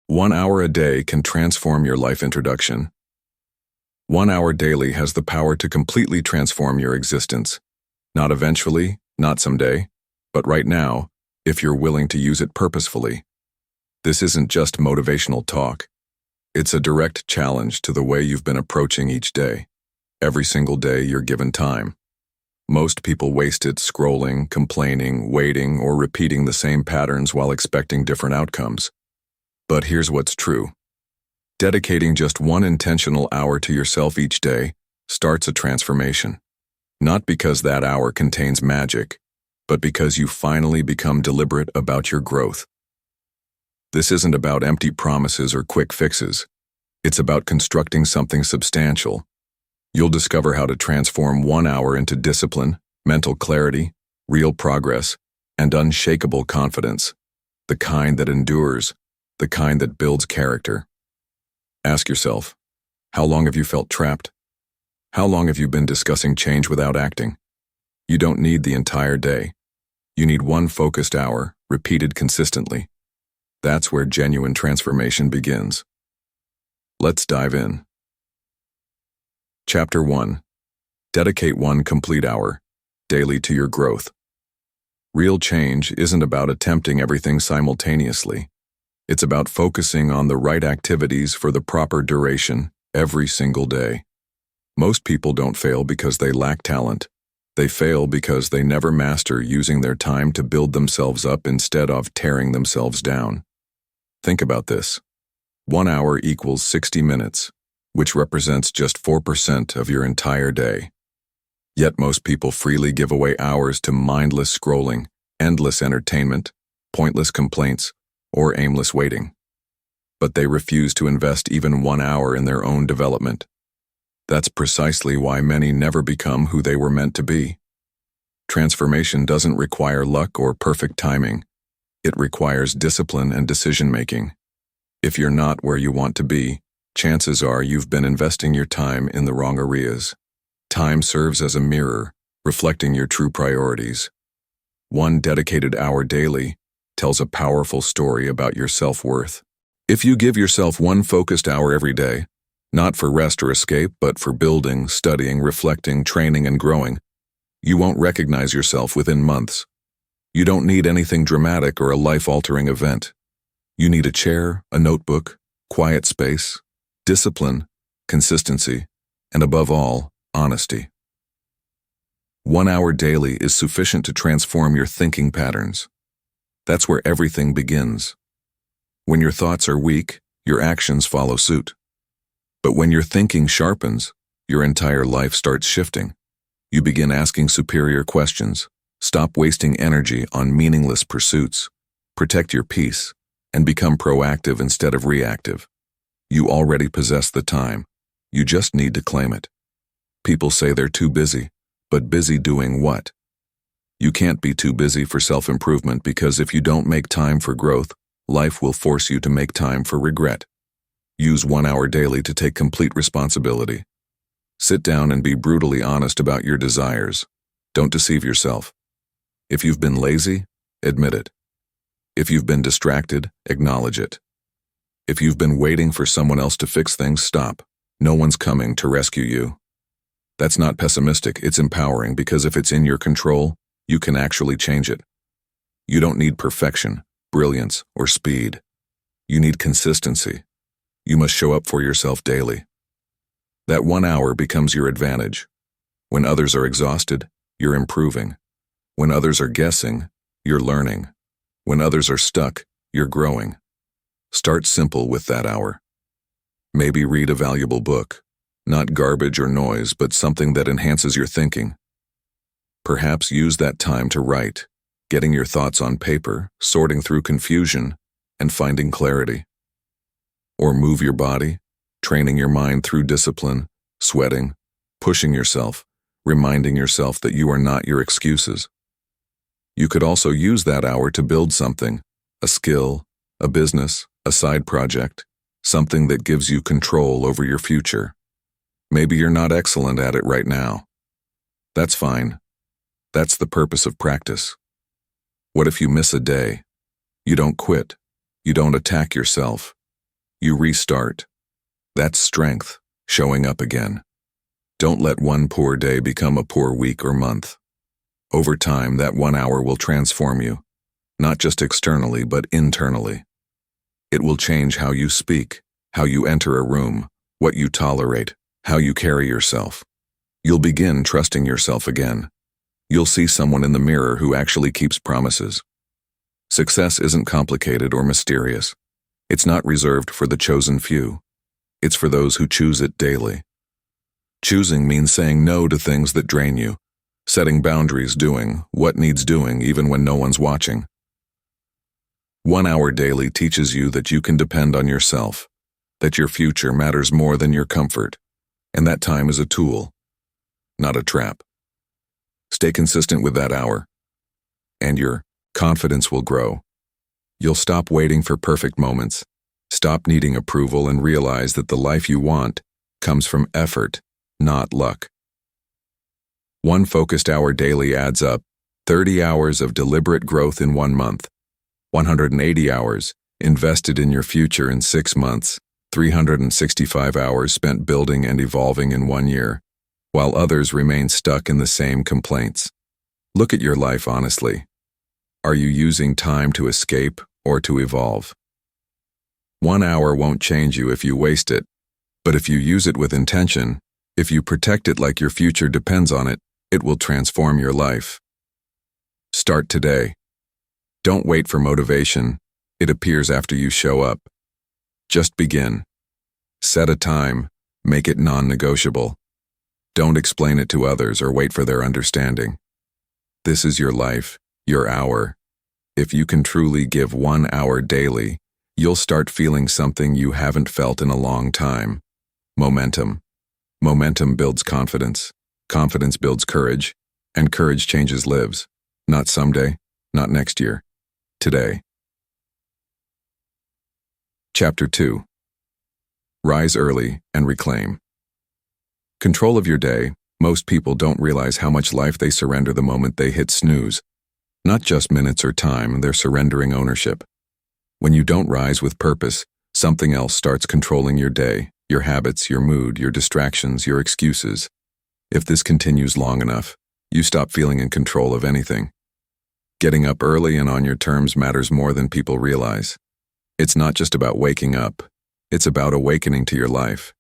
1 hour a day can transform your life. Introduction. 1 hour daily has the power to completely transform your existence. Not eventually, not someday, but right now, if you're willing to use it purposefully. This isn't just motivational talk. It's a direct challenge to the way you've been approaching each day. Every single day you're given time. Most people waste it scrolling, complaining, waiting, or repeating the same patterns while expecting different outcomes. But here's what's true. Dedicating just one intentional hour to yourself each day starts a transformation. Not because that hour contains magic, but because you finally become deliberate about your growth. This isn't about empty promises or quick fixes. It's about constructing something substantial. You'll discover how to transform 1 hour into discipline, mental clarity, real progress, and unshakable confidence. The kind that endures, the kind that builds character. Ask yourself, how long have you felt trapped? How long have you been discussing change without acting? You don't need the entire day. You need one focused hour, repeated consistently. That's where genuine transformation begins. Let's dive in. Chapter 1. Dedicate one complete hour, daily to your growth. Real change isn't about attempting everything simultaneously. It's about focusing on the right activities for the proper duration every single day. Most people don't fail because they lack talent. They fail because they never master using their time to build themselves up instead of tearing themselves down. Think about this. 1 hour equals 60 minutes, which represents just 4% of your entire day. Yet most people freely give away hours to mindless scrolling, endless entertainment, pointless complaints, or aimless waiting. But they refuse to invest even 1 hour in their own development. That's precisely why many never become who they were meant to be. Transformation doesn't require luck or perfect timing. It requires discipline and decision-making. If you're not where you want to be, chances are you've been investing your time in the wrong areas. Time serves as a mirror, reflecting your true priorities. One dedicated hour daily tells a powerful story about your self-worth. If you give yourself one focused hour every day, not for rest or escape, but for building, studying, reflecting, training, and growing, you won't recognize yourself within months. You don't need anything dramatic or a life-altering event. You need a chair, a notebook, quiet space, discipline, consistency, and above all, honesty. 1 hour daily is sufficient to transform your thinking patterns. That's where everything begins. When your thoughts are weak, your actions follow suit. But when your thinking sharpens, your entire life starts shifting. You begin asking superior questions, stop wasting energy on meaningless pursuits, protect your peace, and become proactive instead of reactive. You already possess the time. You just need to claim it. People say they're too busy, but busy doing what? You can't be too busy for self-improvement because if you don't make time for growth, life will force you to make time for regret. Use 1 hour daily to take complete responsibility. Sit down and be brutally honest about your desires. Don't deceive yourself. If you've been lazy, admit it. If you've been distracted, acknowledge it. If you've been waiting for someone else to fix things, stop. No one's coming to rescue you. That's not pessimistic, it's empowering because if it's in your control, you can actually change it. You don't need perfection, brilliance, or speed. You need consistency. You must show up for yourself daily. That 1 hour becomes your advantage. When others are exhausted, you're improving. When others are guessing, you're learning. When others are stuck, you're growing. Start simple with that hour. Maybe read a valuable book, not garbage or noise, but something that enhances your thinking. Perhaps use that time to write, getting your thoughts on paper, sorting through confusion, and finding clarity. Or move your body, training your mind through discipline, sweating, pushing yourself, reminding yourself that you are not your excuses. You could also use that hour to build something, a skill, a business, a side project, something that gives you control over your future. Maybe you're not excellent at it right now. That's fine. That's the purpose of practice. What if you miss a day? You don't quit. You don't attack yourself. You restart. That's strength, showing up again. Don't let one poor day become a poor week or month. Over time, that 1 hour will transform you, not just externally, but internally. It will change how you speak, how you enter a room, what you tolerate, how you carry yourself. You'll begin trusting yourself again. You'll see someone in the mirror who actually keeps promises. Success isn't complicated or mysterious. It's not reserved for the chosen few. It's for those who choose it daily. Choosing means saying no to things that drain you, setting boundaries, doing what needs doing even when no one's watching. 1 hour daily teaches you that you can depend on yourself, that your future matters more than your comfort, and that time is a tool, not a trap. Stay consistent with that hour, and your confidence will grow. You'll stop waiting for perfect moments, stop needing approval, and realize that the life you want comes from effort, not luck. 1 focused hour daily adds up, 30 hours of deliberate growth in 1 month, 180 hours invested in your future in 6 months, 365 hours spent building and evolving in 1 year, while others remain stuck in the same complaints. Look at your life honestly. Are you using time to escape or to evolve? 1 hour won't change you if you waste it, but if you use it with intention, if you protect it like your future depends on it, it will transform your life. Start today. Don't wait for motivation. It appears after you show up. Just begin. Set a time. Make it non-negotiable. Don't explain it to others or wait for their understanding. This is your life, your hour. If you can truly give 1 hour daily, you'll start feeling something you haven't felt in a long time. Momentum. Momentum builds confidence. Confidence builds courage, and courage changes lives. Not someday, not next year. Today. Chapter 2. Rise early and reclaim. Control of your day. Most people don't realize how much life they surrender the moment they hit snooze. Not just minutes or time, they're surrendering ownership. When you don't rise with purpose, something else starts controlling your day, your habits, your mood, your distractions, your excuses. If this continues long enough, you stop feeling in control of anything. Getting up early and on your terms matters more than people realize. It's not just about waking up. It's about awakening to your life.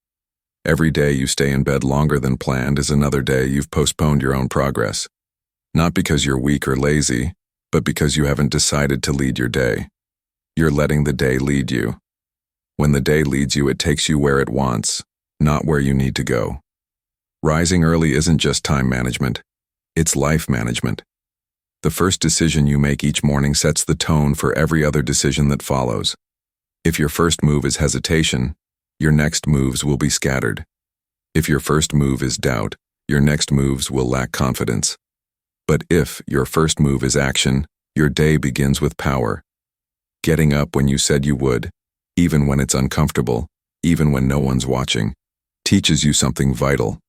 Every day you stay in bed longer than planned is another day you've postponed your own progress. Not because you're weak or lazy, but because you haven't decided to lead your day. You're letting the day lead you. When the day leads you, it takes you where it wants, not where you need to go. Rising early isn't just time management. It's life management. The first decision you make each morning sets the tone for every other decision that follows. If your first move is hesitation, your next moves will be scattered. If your first move is doubt, your next moves will lack confidence. But if your first move is action, your day begins with power. Getting up when you said you would, even when it's uncomfortable, even when no one's watching, teaches you something vital.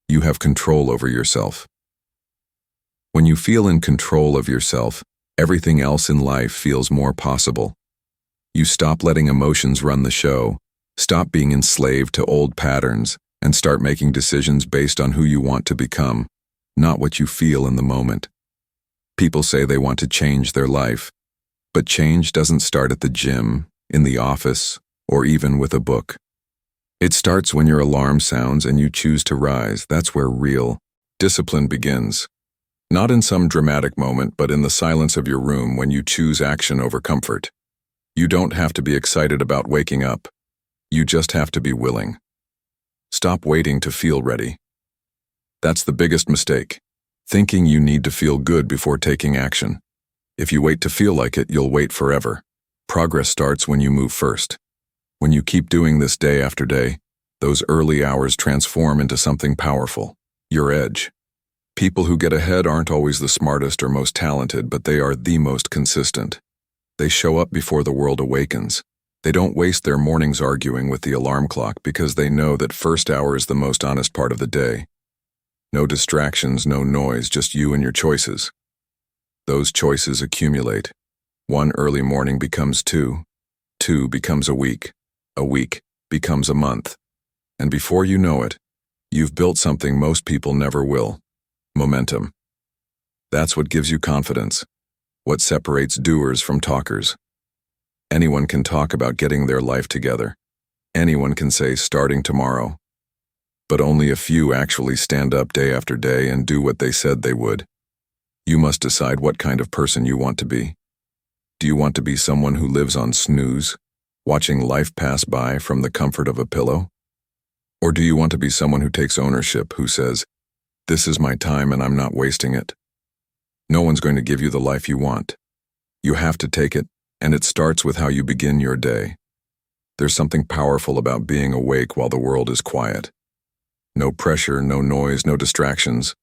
You have control over yourself. When you feel in control of yourself, everything else in life feels more possible. You stop letting emotions run the show, stop being enslaved to old patterns, and start making decisions based on who you want to become, not what you feel in the moment. People say they want to change their life, but change doesn't start at the gym, in the office, or even with a book. It starts when your alarm sounds and you choose to rise. That's where real discipline begins. Not in some dramatic moment, but in the silence of your room when you choose action over comfort. You don't have to be excited about waking up. You just have to be willing. Stop waiting to feel ready. That's the biggest mistake, thinking you need to feel good before taking action. If you wait to feel like it, you'll wait forever. Progress starts when you move first. When you keep doing this day after day, those early hours transform into something powerful, your edge. People who get ahead aren't always the smartest or most talented, but they are the most consistent. They show up before the world awakens. They don't waste their mornings arguing with the alarm clock because they know that first hour is the most honest part of the day. No distractions, no noise, just you and your choices. Those choices accumulate. One early morning becomes two. Two becomes a week. a week, becomes a month. And before you know it, you've built something most people never will: momentum. That's what gives you confidence, what separates doers from talkers. Anyone can talk about getting their life together. Anyone can say starting tomorrow. But only a few actually stand up day after day and do what they said they would. You must decide what kind of person you want to be. Do you want to be someone who lives on snooze, watching life pass by from the comfort of a pillow? Or do you want to be someone who takes ownership, who says, "This is my time and I'm not wasting it"? No one's going to give you the life you want. You have to take it, and it starts with how you begin your day. There's something powerful about being awake while the world is quiet. No pressure, no noise, no distractions.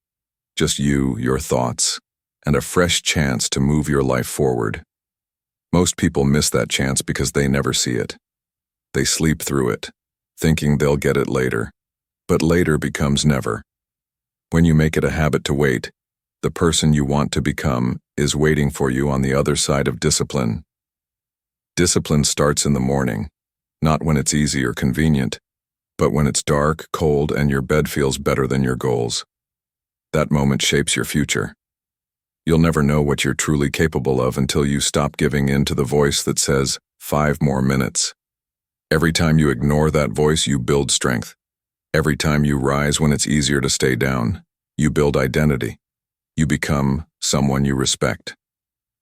Just you, your thoughts, and a fresh chance to move your life forward. Most people miss that chance because they never see it. They sleep through it, thinking they'll get it later. But later becomes never. When you make it a habit to wait, the person you want to become is waiting for you on the other side of discipline. Discipline starts in the morning, not when it's easy or convenient, but when it's dark, cold, and your bed feels better than your goals. That moment shapes your future. You'll never know what you're truly capable of until you stop giving in to the voice that says, 5 more minutes. Every time you ignore that voice, you build strength. Every time you rise when it's easier to stay down, you build identity. You become someone you respect.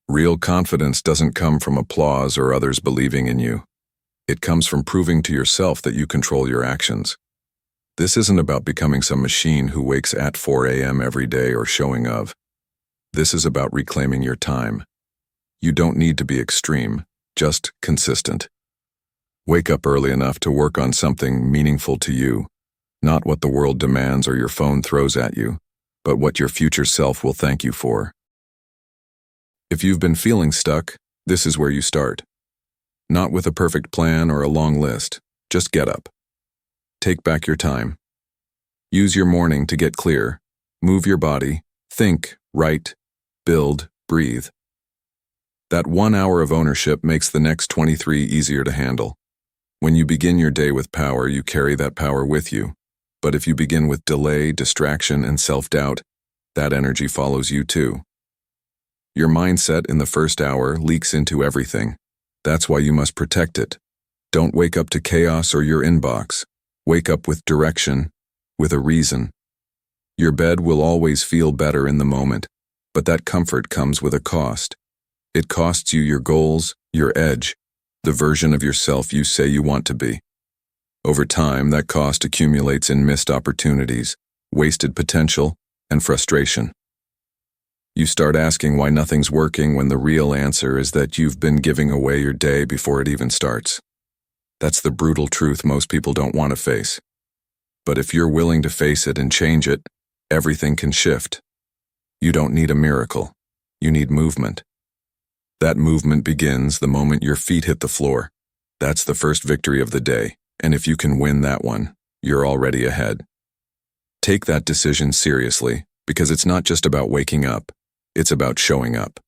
Real confidence doesn't come from applause or others believing in you. It comes from proving to yourself that you control your actions. This isn't about becoming some machine who wakes at 4 a.m. every day or showing of. This is about reclaiming your time. You don't need to be extreme, just consistent. Wake up early enough to work on something meaningful to you, not what the world demands or your phone throws at you, but what your future self will thank you for. If you've been feeling stuck, this is where you start. Not with a perfect plan or a long list, just get up. Take back your time. Use your morning to get clear. Move your body, think, write, build, breathe. That 1 hour of ownership makes the next 23 easier to handle. When you begin your day with power, you carry that power with you. But if you begin with delay, distraction, and self-doubt, that energy follows you too. Your mindset in the first hour leaks into everything. That's why you must protect it. Don't wake up to chaos or your inbox. Wake up with direction, with a reason. Your bed will always feel better in the moment, but that comfort comes with a cost. It costs you your goals, your edge, the version of yourself you say you want to be. Over time, that cost accumulates in missed opportunities, wasted potential, and frustration. You start asking why nothing's working when the real answer is that you've been giving away your day before it even starts. That's the brutal truth most people don't want to face. But if you're willing to face it and change it, everything can shift. You don't need a miracle. You need movement. That movement begins the moment your feet hit the floor. That's the first victory of the day, and if you can win that one, you're already ahead. Take that decision seriously, because it's not just about waking up. It's about showing up.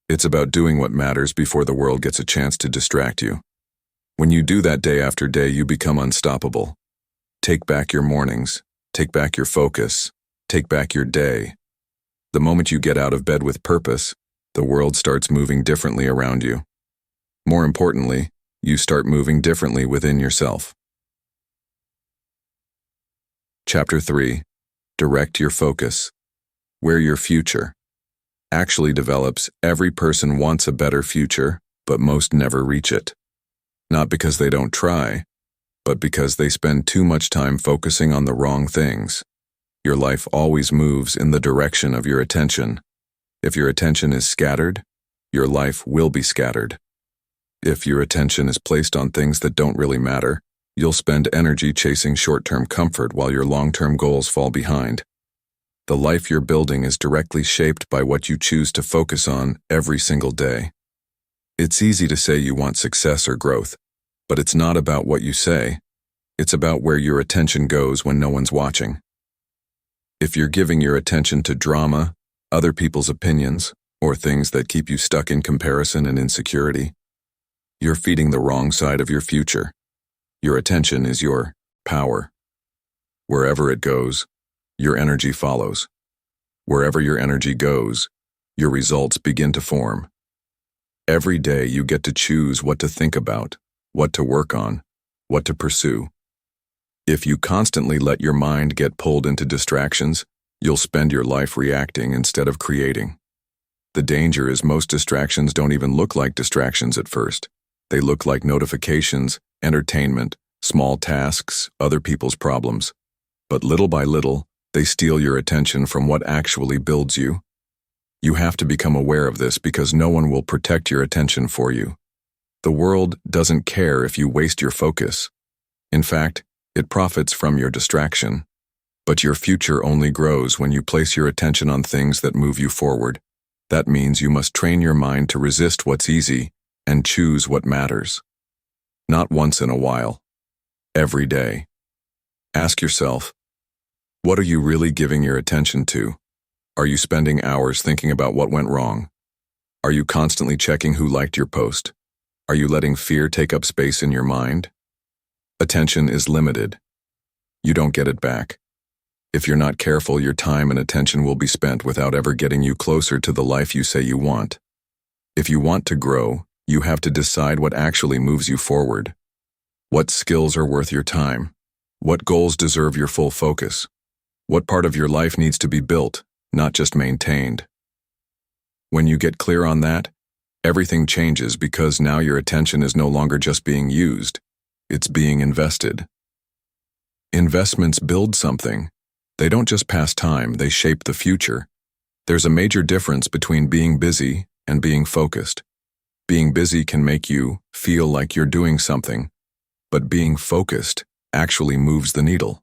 It's about doing what matters before the world gets a chance to distract you. When you do that day after day, you become unstoppable. Take back your mornings. Take back your focus. Take back your day. The moment you get out of bed with purpose, the world starts moving differently around you. More importantly, you start moving differently within yourself. Chapter 3. Direct your focus. Where your future actually develops. Every person wants a better future, but most never reach it. Not because they don't try, but because they spend too much time focusing on the wrong things. Your life always moves in the direction of your attention. If your attention is scattered, your life will be scattered. If your attention is placed on things that don't really matter, you'll spend energy chasing short-term comfort while your long-term goals fall behind. The life you're building is directly shaped by what you choose to focus on every single day. It's easy to say you want success or growth, but it's not about what you say. It's about where your attention goes when no one's watching. If you're giving your attention to drama, other people's opinions, or things that keep you stuck in comparison and insecurity, you're feeding the wrong side of your future. Your attention is your power. Wherever it goes, your energy follows. Wherever your energy goes, your results begin to form. Every day you get to choose what to think about, what to work on, what to pursue. If you constantly let your mind get pulled into distractions, you'll spend your life reacting instead of creating. The danger is most distractions don't even look like distractions at first. They look like notifications, entertainment, small tasks, other people's problems. But little by little, they steal your attention from what actually builds you. You have to become aware of this because no one will protect your attention for you. The world doesn't care if you waste your focus. In fact, it profits from your distraction. But your future only grows when you place your attention on things that move you forward. That means you must train your mind to resist what's easy and choose what matters. Not once in a while. Every day. Ask yourself, what are you really giving your attention to? Are you spending hours thinking about what went wrong? Are you constantly checking who liked your post? Are you letting fear take up space in your mind? Attention is limited. You don't get it back. If you're not careful, your time and attention will be spent without ever getting you closer to the life you say you want. If you want to grow, you have to decide what actually moves you forward. What skills are worth your time? What goals deserve your full focus? What part of your life needs to be built, not just maintained? When you get clear on that, everything changes because now your attention is no longer just being used, it's being invested. Investments build something. They don't just pass time, they shape the future. There's a major difference between being busy and being focused. Being busy can make you feel like you're doing something, but being focused actually moves the needle.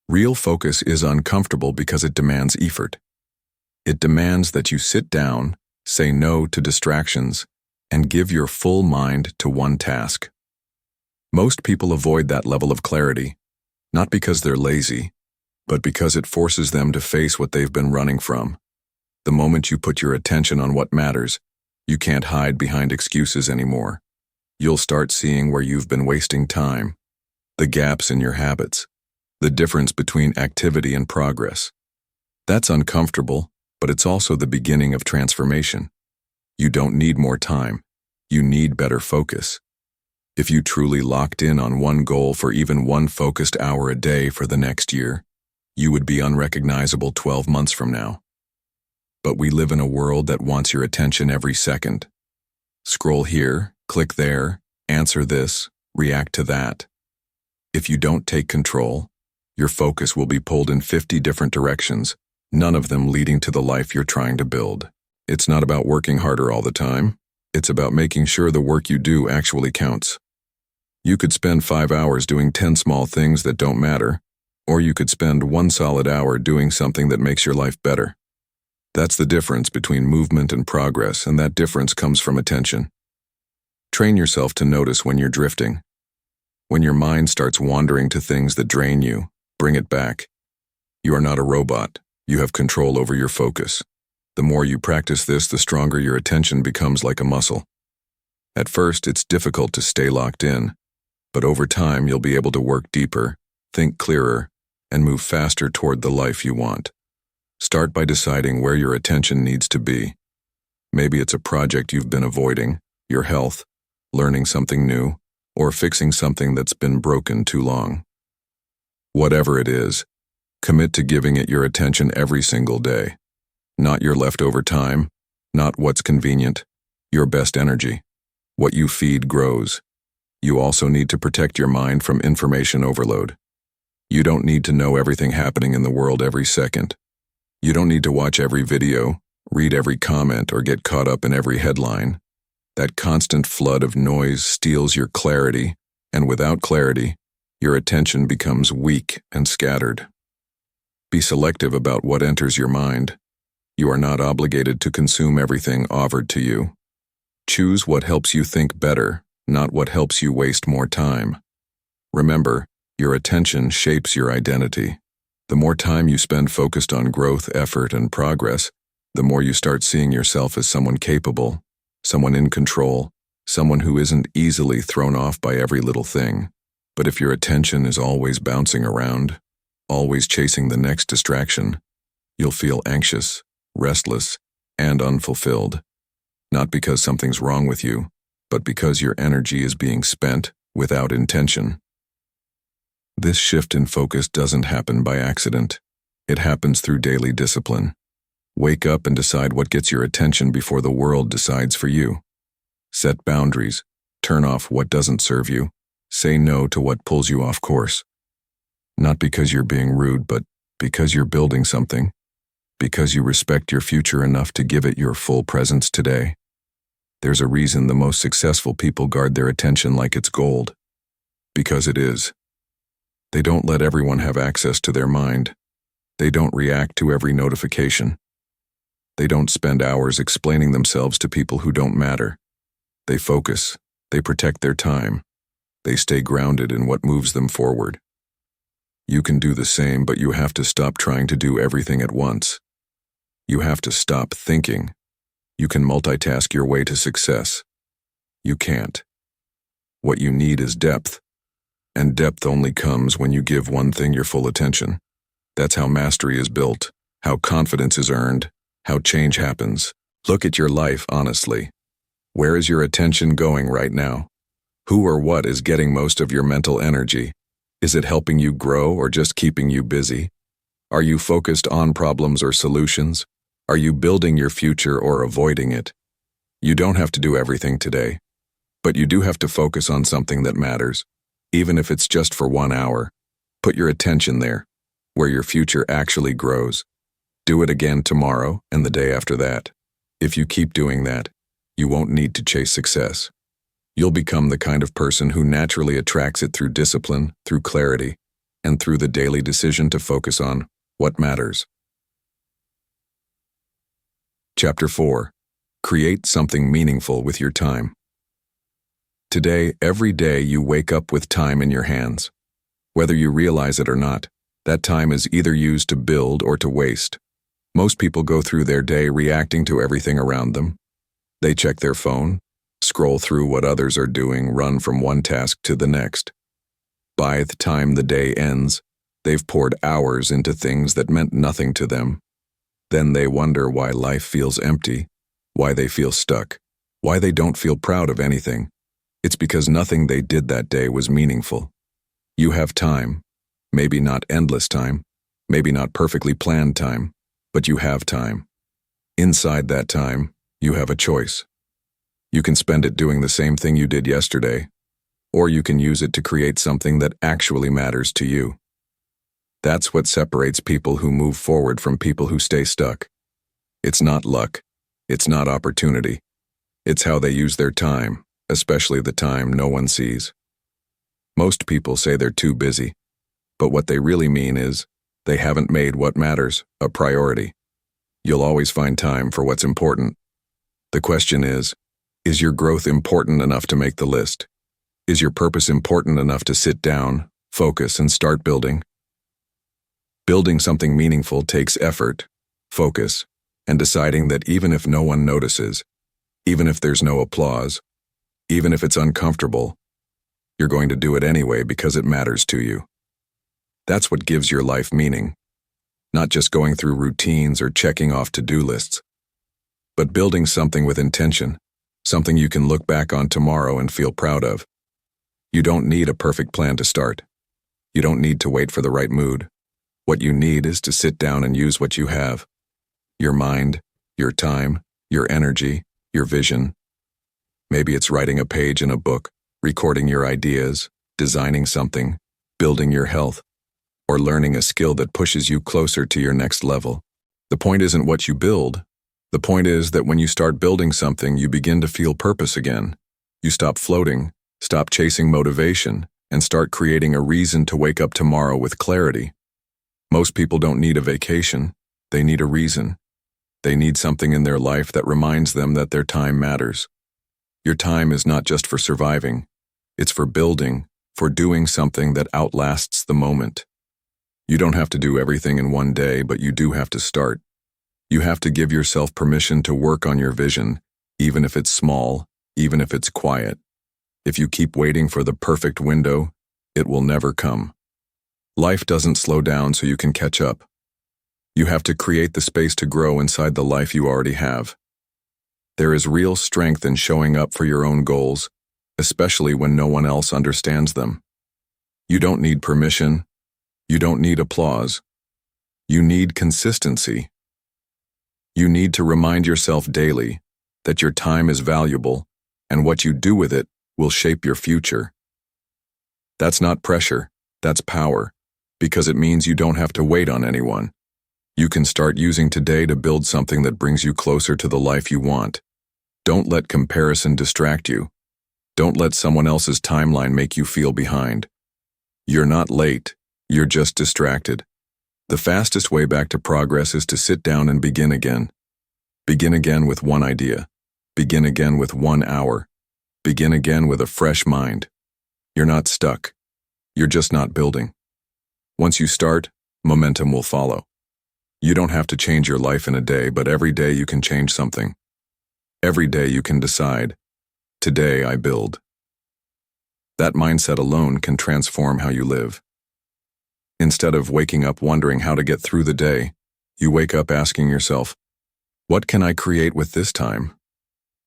Real focus is uncomfortable because it demands effort. It demands that you sit down, say no to distractions, and give your full mind to one task. Most people avoid that level of clarity, not because they're lazy, but because it forces them to face what they've been running from. The moment you put your attention on what matters, you can't hide behind excuses anymore. You'll start seeing where you've been wasting time, the gaps in your habits, the difference between activity and progress. That's uncomfortable, but it's also the beginning of transformation. You don't need more time. You need better focus. If you truly locked in on one goal for even one focused hour a day for the next year, you would be unrecognizable 12 months from now. But we live in a world that wants your attention every second. Scroll here, click there, answer this, react to that. If you don't take control, your focus will be pulled in 50 different directions, none of them leading to the life you're trying to build. It's not about working harder all the time. It's about making sure the work you do actually counts. You could spend 5 hours doing 10 small things that don't matter, or you could spend 1 solid hour doing something that makes your life better. That's the difference between movement and progress, and that difference comes from attention. Train yourself to notice when you're drifting. When your mind starts wandering to things that drain you, bring it back. You are not a robot. You have control over your focus. The more you practice this, the stronger your attention becomes like a muscle. At first, it's difficult to stay locked in, but over time you'll be able to work deeper, think clearer, and move faster toward the life you want. Start by deciding where your attention needs to be. Maybe it's a project you've been avoiding, your health, learning something new, or fixing something that's been broken too long. Whatever it is, commit to giving it your attention every single day. Not your leftover time, not what's convenient, your best energy. What you feed grows. You also need to protect your mind from information overload. You don't need to know everything happening in the world every second. You don't need to watch every video, read every comment, or get caught up in every headline. That constant flood of noise steals your clarity, and without clarity, your attention becomes weak and scattered. Be selective about what enters your mind. You are not obligated to consume everything offered to you. Choose what helps you think better, not what helps you waste more time. Remember, your attention shapes your identity. The more time you spend focused on growth, effort, and progress, the more you start seeing yourself as someone capable, someone in control, someone who isn't easily thrown off by every little thing. But if your attention is always bouncing around, always chasing the next distraction, you'll feel anxious, restless, and unfulfilled. Not because something's wrong with you, but because your energy is being spent without intention. This shift in focus doesn't happen by accident. It happens through daily discipline. Wake up and decide what gets your attention before the world decides for you. Set boundaries. Turn off what doesn't serve you. Say no to what pulls you off course. Not because you're being rude, but because you're building something. Because you respect your future enough to give it your full presence today. There's a reason the most successful people guard their attention like it's gold. Because it is. They don't let everyone have access to their mind. They don't react to every notification. They don't spend hours explaining themselves to people who don't matter. They focus. They protect their time. They stay grounded in what moves them forward. You can do the same, but you have to stop trying to do everything at once. You have to stop thinking. You can multitask your way to success. You can't. What you need is depth. And depth only comes when you give one thing your full attention. That's how mastery is built, how confidence is earned, how change happens. Look at your life honestly. Where is your attention going right now? Who or what is getting most of your mental energy? Is it helping you grow or just keeping you busy? Are you focused on problems or solutions? Are you building your future or avoiding it? You don't have to do everything today, but you do have to focus on something that matters, even if it's just for 1 hour. Put your attention there, where your future actually grows. Do it again tomorrow and the day after that. If you keep doing that, you won't need to chase success. You'll become the kind of person who naturally attracts it through discipline, through clarity, and through the daily decision to focus on what matters. Chapter 4. Create something meaningful with your time. Today, every day you wake up with time in your hands. Whether you realize it or not, that time is either used to build or to waste. Most people go through their day reacting to everything around them. They check their phone, scroll through what others are doing, run from one task to the next. By the time the day ends, they've poured hours into things that meant nothing to them. Then they wonder why life feels empty, why they feel stuck, why they don't feel proud of anything. It's because nothing they did that day was meaningful. You have time, maybe not endless time, maybe not perfectly planned time, but you have time. Inside that time, you have a choice. You can spend it doing the same thing you did yesterday, or you can use it to create something that actually matters to you. That's what separates people who move forward from people who stay stuck. It's not luck. It's not opportunity. It's how they use their time, especially the time no one sees. Most people say they're too busy, but what they really mean is they haven't made what matters a priority. You'll always find time for what's important. The question is your growth important enough to make the list? Is your purpose important enough to sit down, focus, and start building? Building something meaningful takes effort, focus, and deciding that even if no one notices, even if there's no applause, even if it's uncomfortable, you're going to do it anyway because it matters to you. That's what gives your life meaning. Not just going through routines or checking off to-do lists, but building something with intention, something you can look back on tomorrow and feel proud of. You don't need a perfect plan to start. You don't need to wait for the right mood. What you need is to sit down and use what you have. Your mind, your time, your energy, your vision. Maybe it's writing a page in a book, recording your ideas, designing something, building your health, or learning a skill that pushes you closer to your next level. The point isn't what you build. The point is that when you start building something, you begin to feel purpose again. You stop floating, stop chasing motivation, and start creating a reason to wake up tomorrow with clarity. Most people don't need a vacation. They need a reason. They need something in their life that reminds them that their time matters. Your time is not just for surviving. It's for building, for doing something that outlasts the moment. You don't have to do everything in one day, but you do have to start. You have to give yourself permission to work on your vision, even if it's small, even if it's quiet. If you keep waiting for the perfect window, it will never come. Life doesn't slow down so you can catch up. You have to create the space to grow inside the life you already have. There is real strength in showing up for your own goals, especially when no one else understands them. You don't need permission. You don't need applause. You need consistency. You need to remind yourself daily that your time is valuable and what you do with it will shape your future. That's not pressure, that's power, because it means you don't have to wait on anyone. You can start using today to build something that brings you closer to the life you want. Don't let comparison distract you. Don't let someone else's timeline make you feel behind. You're not late, you're just distracted. The fastest way back to progress is to sit down and begin again. Begin again with one idea. Begin again with 1 hour. Begin again with a fresh mind. You're not stuck. You're just not building. Once you start, momentum will follow. You don't have to change your life in a day, but every day you can change something. Every day you can decide, today I build. That mindset alone can transform how you live. Instead of waking up wondering how to get through the day, you wake up asking yourself, what can I create with this time?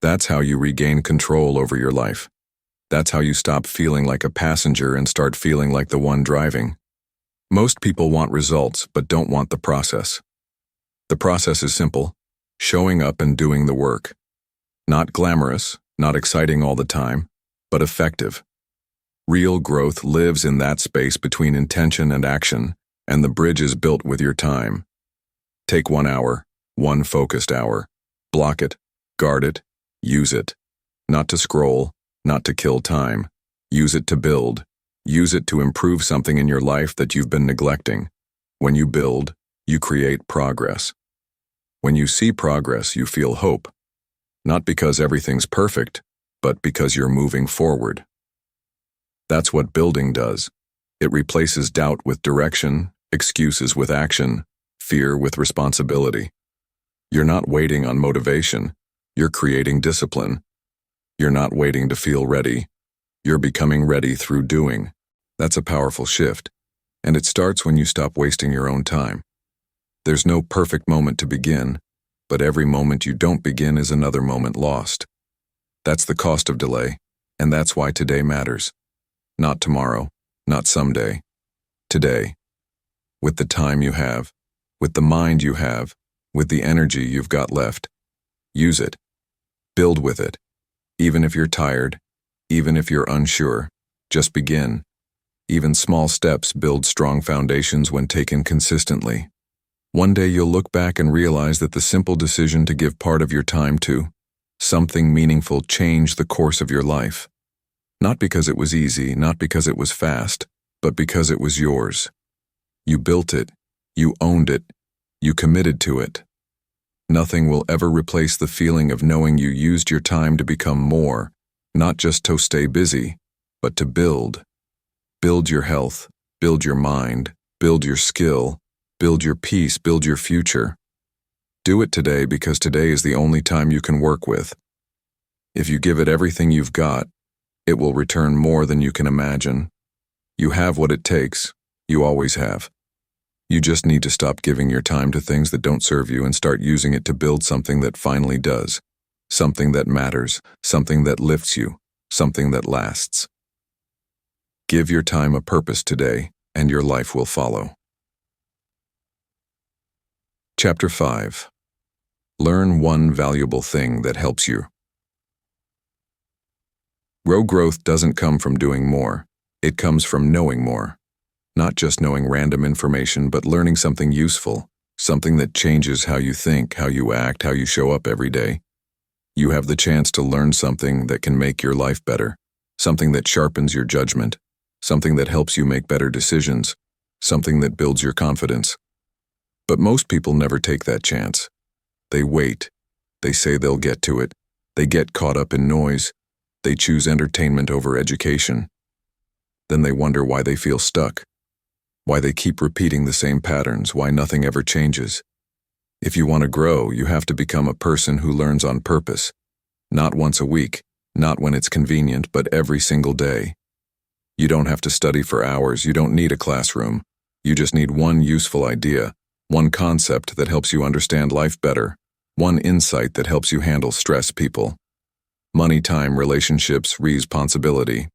That's how you regain control over your life. That's how you stop feeling like a passenger and start feeling like the one driving. Most people want results but don't want the process. The process is simple, showing up and doing the work. Not glamorous, not exciting all the time, but effective. Real growth lives in that space between intention and action, and the bridge is built with your time. Take 1 hour, one focused hour. Block it, guard it, use it. Not to scroll, not to kill time. Use it to build. Use it to improve something in your life that you've been neglecting. When you build, you create progress. When you see progress, you feel hope. Not because everything's perfect, but because you're moving forward. That's what building does. It replaces doubt with direction, excuses with action, fear with responsibility. You're not waiting on motivation. You're creating discipline. You're not waiting to feel ready. You're becoming ready through doing. That's a powerful shift, and it starts when you stop wasting your own time. There's no perfect moment to begin, but every moment you don't begin is another moment lost. That's the cost of delay, and that's why today matters. Not tomorrow, not someday. Today. With the time you have, with the mind you have, with the energy you've got left. Use it. Build with it. Even if you're tired, even if you're unsure, just begin. Even small steps build strong foundations when taken consistently. One day you'll look back and realize that the simple decision to give part of your time to something meaningful changed the course of your life. Not because it was easy, not because it was fast, but because it was yours. You built it, you owned it, you committed to it. Nothing will ever replace the feeling of knowing you used your time to become more, not just to stay busy, but to build. Build your health, build your mind, build your skill, build your peace, build your future. Do it today because today is the only time you can work with. If you give it everything you've got, it will return more than you can imagine. You have what it takes. You always have. You just need to stop giving your time to things that don't serve you and start using it to build something that finally does. Something that matters, something that lifts you, something that lasts. Give your time a purpose today, and your life will follow. Chapter 5. Learn one valuable thing that helps you. Real growth doesn't come from doing more. It comes from knowing more. Not just knowing random information, but learning something useful, something that changes how you think, how you act, how you show up every day. You have the chance to learn something that can make your life better, something that sharpens your judgment, something that helps you make better decisions, something that builds your confidence. But most people never take that chance. They wait. They say they'll get to it. They get caught up in noise. They choose entertainment over education. Then they wonder why they feel stuck, why they keep repeating the same patterns, why nothing ever changes. If you want to grow, you have to become a person who learns on purpose, not once a week, not when it's convenient, but every single day. You don't have to study for hours. You don't need a classroom. You just need one useful idea, one concept that helps you understand life better, one insight that helps you handle stress, people, money, time, relationships, responsibility.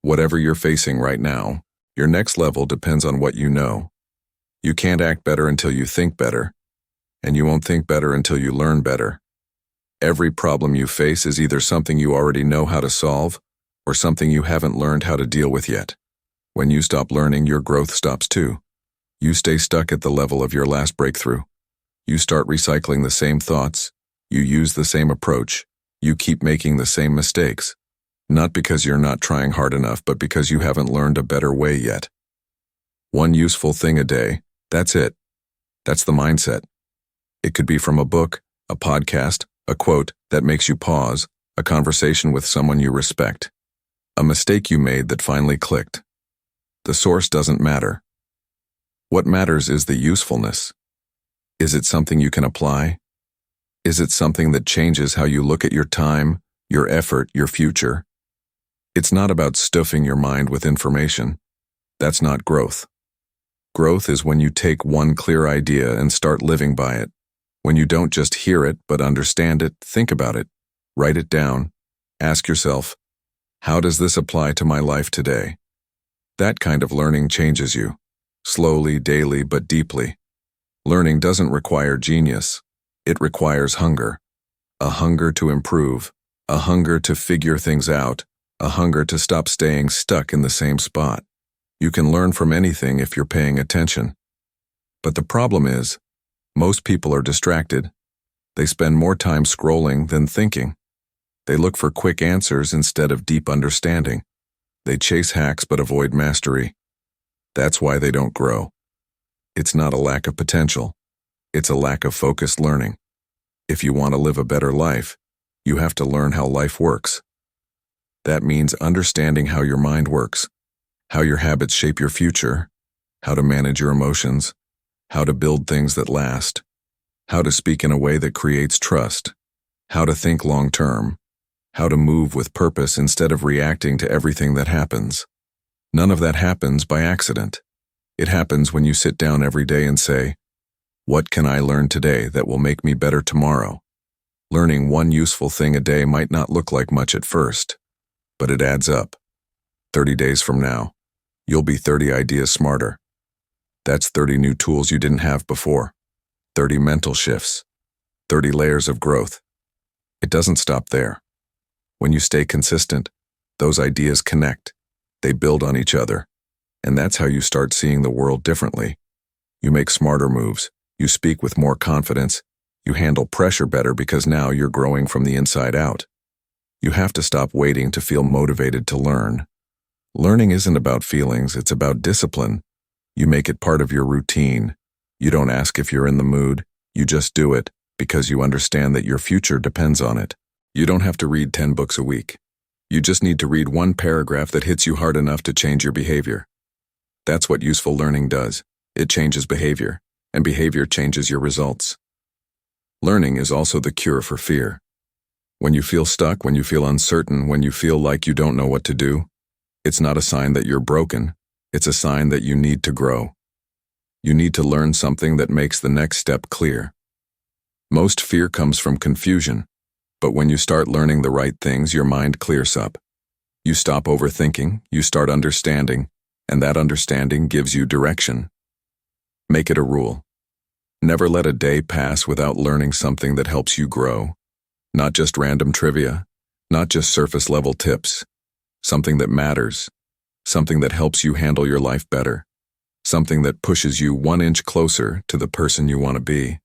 Whatever you're facing right now, your next level depends on what you know. You can't act better until you think better, and you won't think better until you learn better. Every problem you face is either something you already know how to solve or something you haven't learned how to deal with yet. When you stop learning, your growth stops too. You stay stuck at the level of your last breakthrough. You start recycling the same thoughts. You use the same approach. You keep making the same mistakes. Not because you're not trying hard enough, but because you haven't learned a better way yet. One useful thing a day, that's it. That's the mindset. It could be from a book, a podcast, a quote that makes you pause, a conversation with someone you respect, a mistake you made that finally clicked. The source doesn't matter. What matters is the usefulness. Is it something you can apply? Is it something that changes how you look at your time, your effort, your future? It's not about stuffing your mind with information. That's not growth. Growth is when you take one clear idea and start living by it. When you don't just hear it, but understand it, think about it, write it down, ask yourself, how does this apply to my life today? That kind of learning changes you. Slowly, daily, but deeply. Learning doesn't require genius. It requires hunger. A hunger to improve, a hunger to figure things out, a hunger to stop staying stuck in the same spot. You can learn from anything if you're paying attention. But the problem is, most people are distracted. They spend more time scrolling than thinking. They look for quick answers instead of deep understanding. They chase hacks but avoid mastery. That's why they don't grow. It's not a lack of potential. It's a lack of focused learning. If you want to live a better life, you have to learn how life works. That means understanding how your mind works, how your habits shape your future, how to manage your emotions, how to build things that last, how to speak in a way that creates trust, how to think long-term, how to move with purpose instead of reacting to everything that happens. None of that happens by accident. It happens when you sit down every day and say, what can I learn today that will make me better tomorrow? Learning one useful thing a day might not look like much at first, but it adds up. 30 days from now, you'll be 30 ideas smarter. That's 30 new tools you didn't have before. 30 mental shifts. 30 layers of growth. It doesn't stop there. When you stay consistent, those ideas connect. They build on each other. And that's how you start seeing the world differently. You make smarter moves. You speak with more confidence. You handle pressure better because now you're growing from the inside out. You have to stop waiting to feel motivated to learn. Learning isn't about feelings, it's about discipline. You make it part of your routine. You don't ask if you're in the mood, you just do it because you understand that your future depends on it. You don't have to read 10 books a week. You just need to read one paragraph that hits you hard enough to change your behavior. That's what useful learning does. It changes behavior, and behavior changes your results. Learning is also the cure for fear. When you feel stuck, when you feel uncertain, when you feel like you don't know what to do, it's not a sign that you're broken. It's a sign that you need to grow. You need to learn something that makes the next step clear. Most fear comes from confusion, but when you start learning the right things, your mind clears up. You stop overthinking, you start understanding, and that understanding gives you direction. Make it a rule. Never let a day pass without learning something that helps you grow. Not just random trivia, not just surface-level tips. Something that matters. Something that helps you handle your life better. Something that pushes you 1 inch closer to the person you want to be.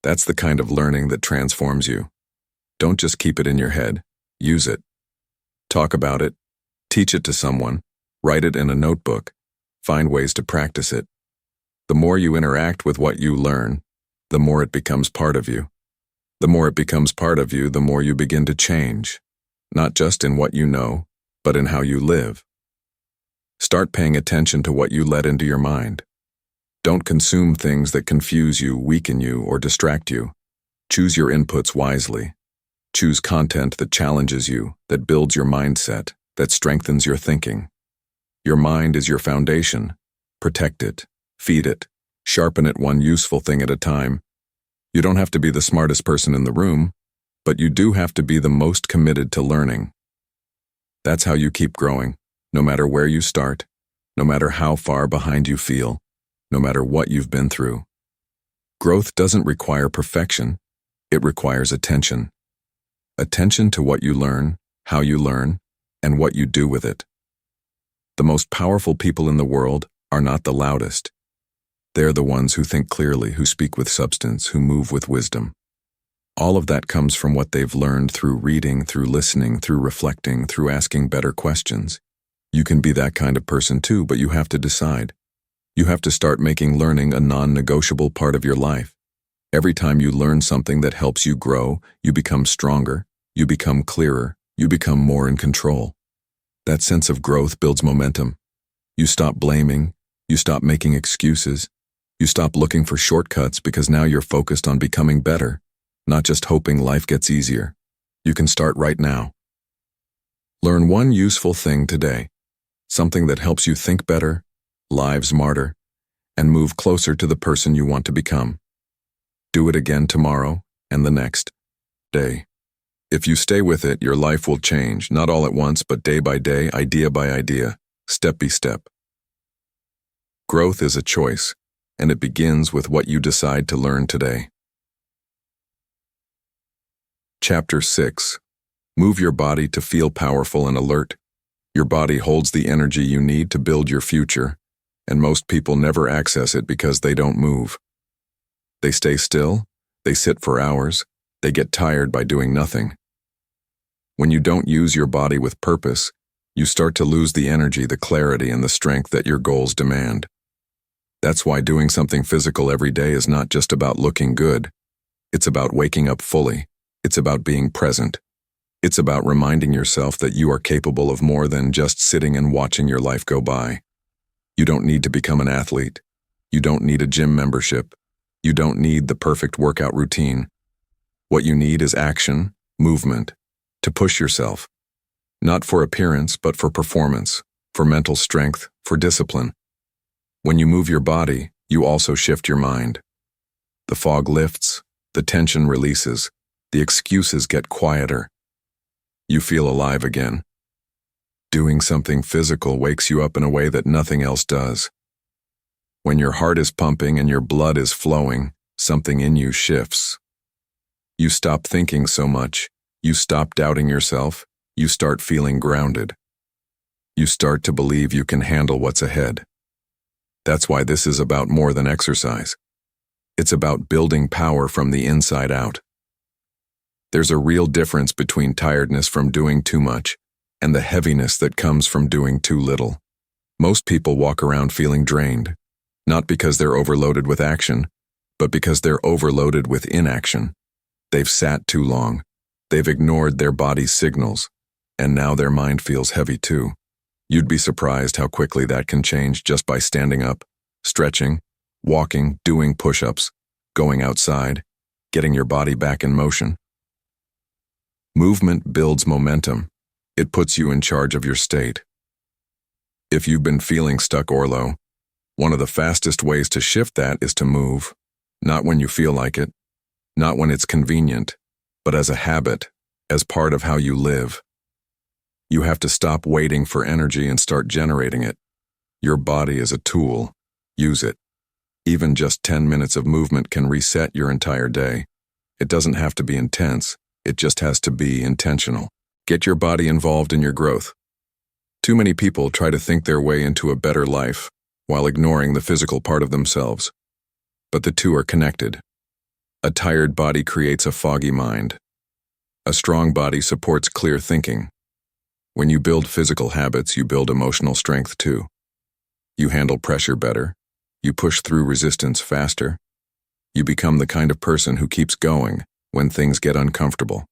That's the kind of learning that transforms you. Don't just keep it in your head. Use it. Talk about it. Teach it to someone. Write it in a notebook. Find ways to practice it. The more you interact with what you learn, the more it becomes part of you. The more it becomes part of you, the more you begin to change. Not just in what you know, but in how you live. Start paying attention to what you let into your mind. Don't consume things that confuse you, weaken you, or distract you. Choose your inputs wisely. Choose content that challenges you, that builds your mindset, that strengthens your thinking. Your mind is your foundation. Protect it, feed it, sharpen it one useful thing at a time. You don't have to be the smartest person in the room, but you do have to be the most committed to learning. That's how you keep growing, no matter where you start, no matter how far behind you feel, no matter what you've been through. Growth doesn't require perfection, it requires attention. Attention to what you learn, how you learn, and what you do with it. The most powerful people in the world are not the loudest. They're the ones who think clearly, who speak with substance, who move with wisdom. All of that comes from what they've learned through reading, through listening, through reflecting, through asking better questions. You can be that kind of person too, but you have to decide. You have to start making learning a non-negotiable part of your life. Every time you learn something that helps you grow, you become stronger, you become clearer, you become more in control. That sense of growth builds momentum. You stop blaming, you stop making excuses, you stop looking for shortcuts because now you're focused on becoming better, not just hoping life gets easier. You can start right now. Learn one useful thing today, something that helps you think better, live smarter, and move closer to the person you want to become. Do it again tomorrow and the next day. If you stay with it, your life will change, not all at once, but day by day, idea by idea, step by step. Growth is a choice, and it begins with what you decide to learn today. Chapter 6. Move your body to feel powerful and alert. Your body holds the energy you need to build your future, and most people never access it because they don't move. They stay still, they sit for hours, they get tired by doing nothing. When you don't use your body with purpose, you start to lose the energy, the clarity, and the strength that your goals demand. That's why doing something physical every day is not just about looking good. It's about waking up fully. It's about being present. It's about reminding yourself that you are capable of more than just sitting and watching your life go by. You don't need to become an athlete. You don't need a gym membership. You don't need the perfect workout routine. What you need is action, movement, to push yourself. Not for appearance, but for performance, for mental strength, for discipline. When you move your body, you also shift your mind. The fog lifts, the tension releases, the excuses get quieter. You feel alive again. Doing something physical wakes you up in a way that nothing else does. When your heart is pumping and your blood is flowing, something in you shifts. You stop thinking so much, you stop doubting yourself, you start feeling grounded. You start to believe you can handle what's ahead. That's why this is about more than exercise. It's about building power from the inside out. There's a real difference between tiredness from doing too much and the heaviness that comes from doing too little. Most people walk around feeling drained, not because they're overloaded with action, but because they're overloaded with inaction. They've sat too long, they've ignored their body's signals, and now their mind feels heavy too. You'd be surprised how quickly that can change just by standing up, stretching, walking, doing push-ups, going outside, getting your body back in motion. Movement builds momentum. It puts you in charge of your state. If you've been feeling stuck or low, one of the fastest ways to shift that is to move, not when you feel like it, not when it's convenient, but as a habit, as part of how you live. You have to stop waiting for energy and start generating it. Your body is a tool. Use it. Even just 10 minutes of movement can reset your entire day. It doesn't have to be intense. It just has to be intentional. Get your body involved in your growth. Too many people try to think their way into a better life while ignoring the physical part of themselves. But the two are connected. A tired body creates a foggy mind. A strong body supports clear thinking. When you build physical habits, you build emotional strength too. You handle pressure better. You push through resistance faster. You become the kind of person who keeps going when things get uncomfortable.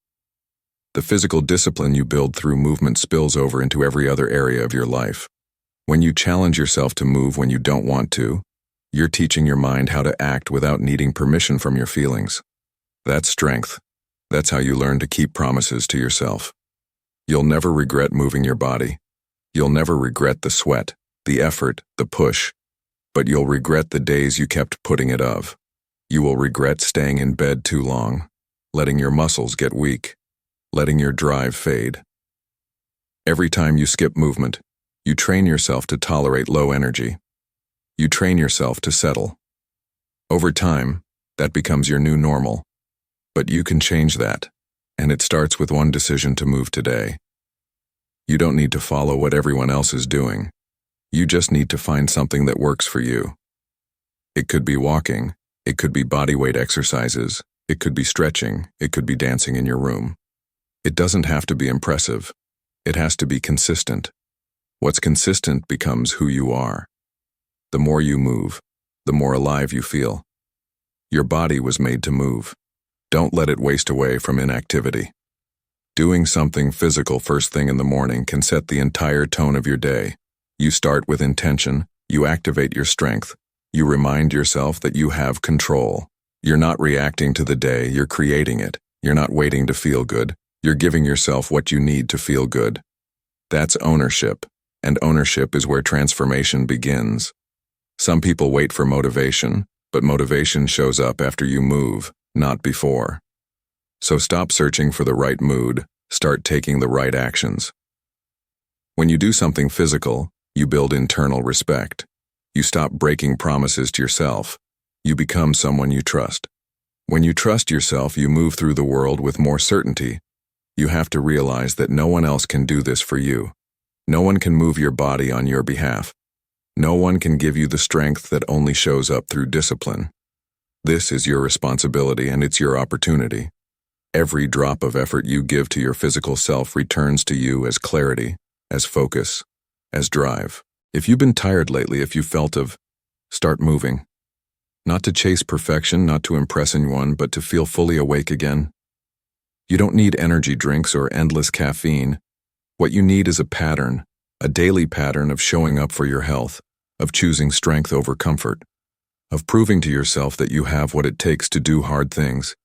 The physical discipline you build through movement spills over into every other area of your life. When you challenge yourself to move when you don't want to, you're teaching your mind how to act without needing permission from your feelings. That's strength. That's how you learn to keep promises to yourself. You'll never regret moving your body. You'll never regret the sweat, the effort, the push, but you'll regret the days you kept putting it off. You will regret staying in bed too long, letting your muscles get weak, letting your drive fade. Every time you skip movement, you train yourself to tolerate low energy. You train yourself to settle. Over time, that becomes your new normal. But you can change that, and it starts with one decision to move today. You don't need to follow what everyone else is doing. You just need to find something that works for you. It could be walking, it could be bodyweight exercises, it could be stretching, it could be dancing in your room. It doesn't have to be impressive. It has to be consistent. What's consistent becomes who you are. The more you move, the more alive you feel. Your body was made to move. Don't let it waste away from inactivity. Doing something physical first thing in the morning can set the entire tone of your day. You start with intention, you activate your strength, you remind yourself that you have control. You're not reacting to the day, you're creating it. You're not waiting to feel good, you're giving yourself what you need to feel good. That's ownership, and ownership is where transformation begins. Some people wait for motivation, but motivation shows up after you move, not before. So stop searching for the right mood, start taking the right actions. When you do something physical, you build internal respect. You stop breaking promises to yourself. You become someone you trust. When you trust yourself, you move through the world with more certainty. You have to realize that no one else can do this for you. No one can move your body on your behalf. No one can give you the strength that only shows up through discipline. This is your responsibility and it's your opportunity. Every drop of effort you give to your physical self returns to you as clarity, as focus, as drive. If you've been tired lately, if you felt start moving. Not to chase perfection, not to impress anyone, but to feel fully awake again. You don't need energy drinks or endless caffeine. What you need is a pattern, a daily pattern of showing up for your health, of choosing strength over comfort, of proving to yourself that you have what it takes to do hard things.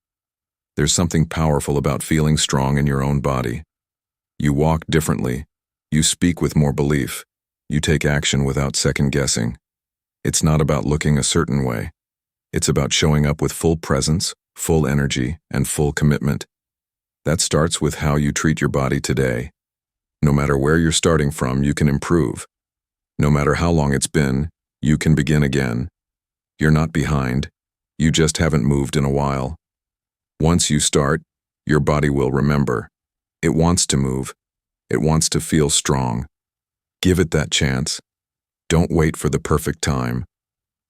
There's something powerful about feeling strong in your own body. You walk differently. You speak with more belief. You take action without second guessing. It's not about looking a certain way. It's about showing up with full presence, full energy, and full commitment. That starts with how you treat your body today. No matter where you're starting from, you can improve. No matter how long it's been, you can begin again. You're not behind. You just haven't moved in a while. Once you start, your body will remember. It wants to move. It wants to feel strong. Give it that chance. Don't wait for the perfect time.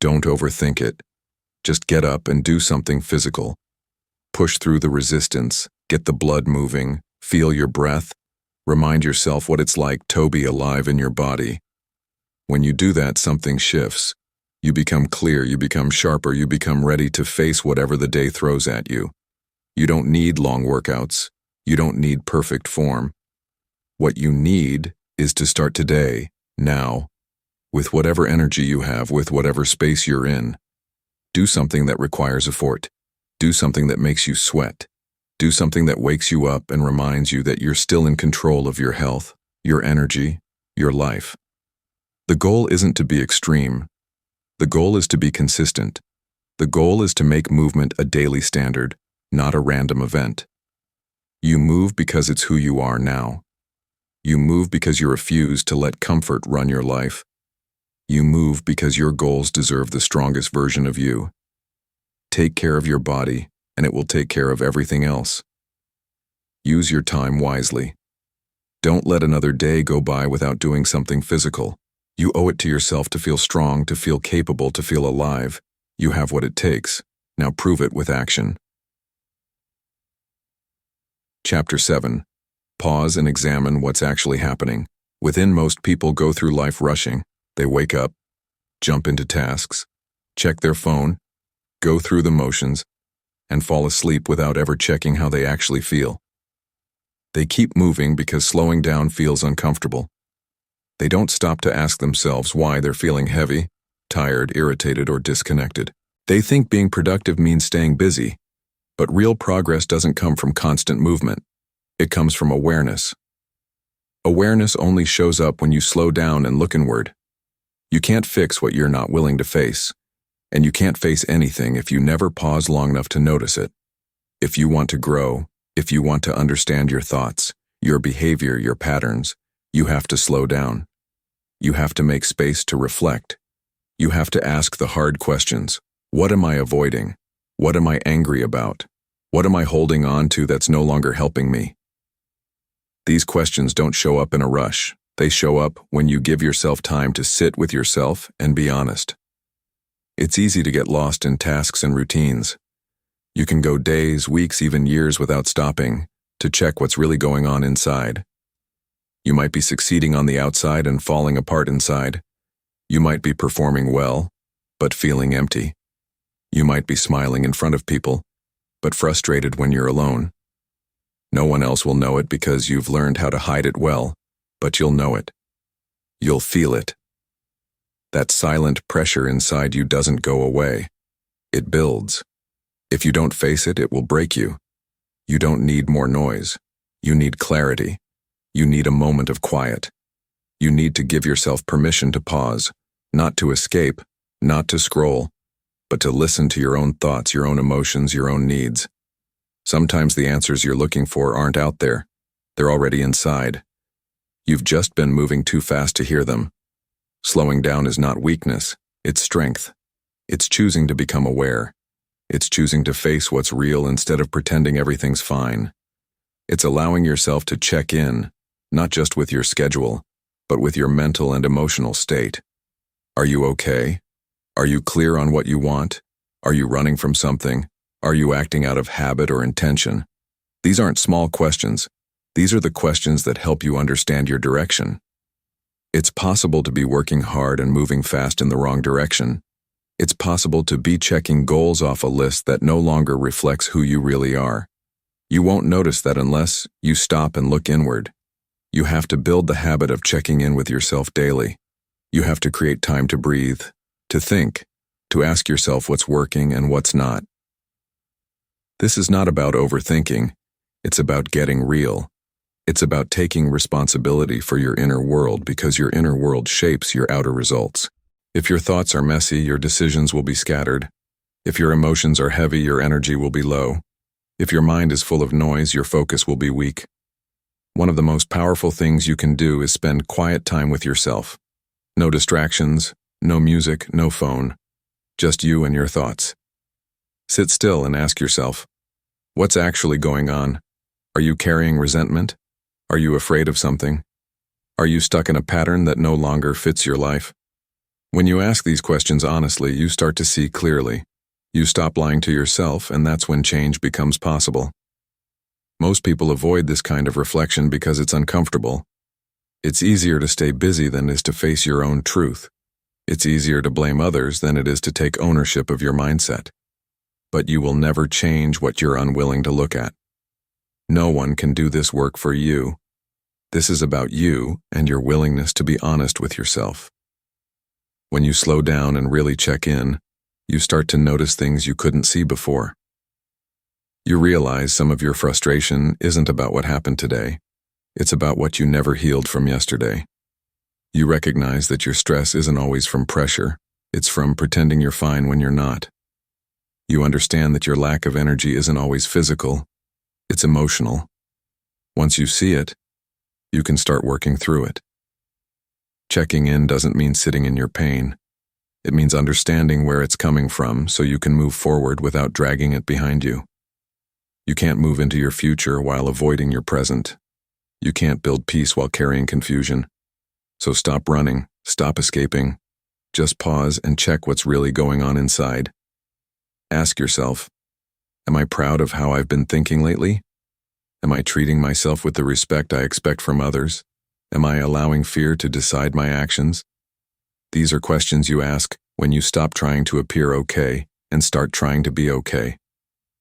Don't overthink it. Just get up and do something physical. Push through the resistance, get the blood moving, feel your breath. Remind yourself what it's like to be alive in your body. When you do that, something shifts. You become clear, you become sharper, you become ready to face whatever the day throws at you. You don't need long workouts. You don't need perfect form. What you need is to start today, now, with whatever energy you have, with whatever space you're in. Do something that requires effort. Do something that makes you sweat. Do something that wakes you up and reminds you that you're still in control of your health, your energy, your life. The goal isn't to be extreme. The goal is to be consistent. The goal is to make movement a daily standard, not a random event. You move because it's who you are now. You move because you refuse to let comfort run your life. You move because your goals deserve the strongest version of you. Take care of your body, and it will take care of everything else. Use your time wisely. Don't let another day go by without doing something physical. You owe it to yourself to feel strong, to feel capable, to feel alive. You have what it takes. Now prove it with action. Chapter 7. Pause and examine what's actually happening. Within, most people go through life rushing. They wake up, jump into tasks, check their phone, go through the motions, and fall asleep without ever checking how they actually feel. They keep moving because slowing down feels uncomfortable. They don't stop to ask themselves why they're feeling heavy, tired, irritated, or disconnected. They think being productive means staying busy. But real progress doesn't come from constant movement. It comes from awareness. Awareness only shows up when you slow down and look inward. You can't fix what you're not willing to face, and you can't face anything if you never pause long enough to notice it. If you want to grow, if you want to understand your thoughts, your behavior, your patterns, you have to slow down. You have to make space to reflect. You have to ask the hard questions. What am I avoiding? What am I angry about? What am I holding on to that's no longer helping me? These questions don't show up in a rush. They show up when you give yourself time to sit with yourself and be honest. It's easy to get lost in tasks and routines. You can go days, weeks, even years without stopping to check what's really going on inside. You might be succeeding on the outside and falling apart inside. You might be performing well, but feeling empty. You might be smiling in front of people, but frustrated when you're alone. No one else will know it because you've learned how to hide it well, but you'll know it. You'll feel it. That silent pressure inside you doesn't go away. It builds. If you don't face it, it will break you. You don't need more noise. You need clarity. You need a moment of quiet. You need to give yourself permission to pause, not to escape, not to scroll, but to listen to your own thoughts, your own emotions, your own needs. Sometimes the answers you're looking for aren't out there. They're already inside. You've just been moving too fast to hear them. Slowing down is not weakness, it's strength. It's choosing to become aware. It's choosing to face what's real instead of pretending everything's fine. It's allowing yourself to check in, not just with your schedule, but with your mental and emotional state. Are you okay? Are you clear on what you want? Are you running from something? Are you acting out of habit or intention? These aren't small questions. These are the questions that help you understand your direction. It's possible to be working hard and moving fast in the wrong direction. It's possible to be checking goals off a list that no longer reflects who you really are. You won't notice that unless you stop and look inward. You have to build the habit of checking in with yourself daily. You have to create time to breathe, to think, to ask yourself what's working and what's not. This is not about overthinking. It's about getting real. It's about taking responsibility for your inner world because your inner world shapes your outer results. If your thoughts are messy, your decisions will be scattered. If your emotions are heavy, your energy will be low. If your mind is full of noise, your focus will be weak. One of the most powerful things you can do is spend quiet time with yourself. No distractions, no music, no phone. Just you and your thoughts. Sit still and ask yourself, what's actually going on? Are you carrying resentment? Are you afraid of something? Are you stuck in a pattern that no longer fits your life? When you ask these questions honestly, you start to see clearly. You stop lying to yourself, and that's when change becomes possible. Most people avoid this kind of reflection because it's uncomfortable. It's easier to stay busy than it is to face your own truth. It's easier to blame others than it is to take ownership of your mindset. But you will never change what you're unwilling to look at. No one can do this work for you. This is about you and your willingness to be honest with yourself. When you slow down and really check in, you start to notice things you couldn't see before. You realize some of your frustration isn't about what happened today. It's about what you never healed from yesterday. You recognize that your stress isn't always from pressure. It's from pretending you're fine when you're not. You understand that your lack of energy isn't always physical. It's emotional. Once you see it, you can start working through it. Checking in doesn't mean sitting in your pain. It means understanding where it's coming from so you can move forward without dragging it behind you. You can't move into your future while avoiding your present. You can't build peace while carrying confusion. So stop running, stop escaping. Just pause and check what's really going on inside. Ask yourself, am I proud of how I've been thinking lately? Am I treating myself with the respect I expect from others? Am I allowing fear to decide my actions? These are questions you ask when you stop trying to appear okay and start trying to be okay.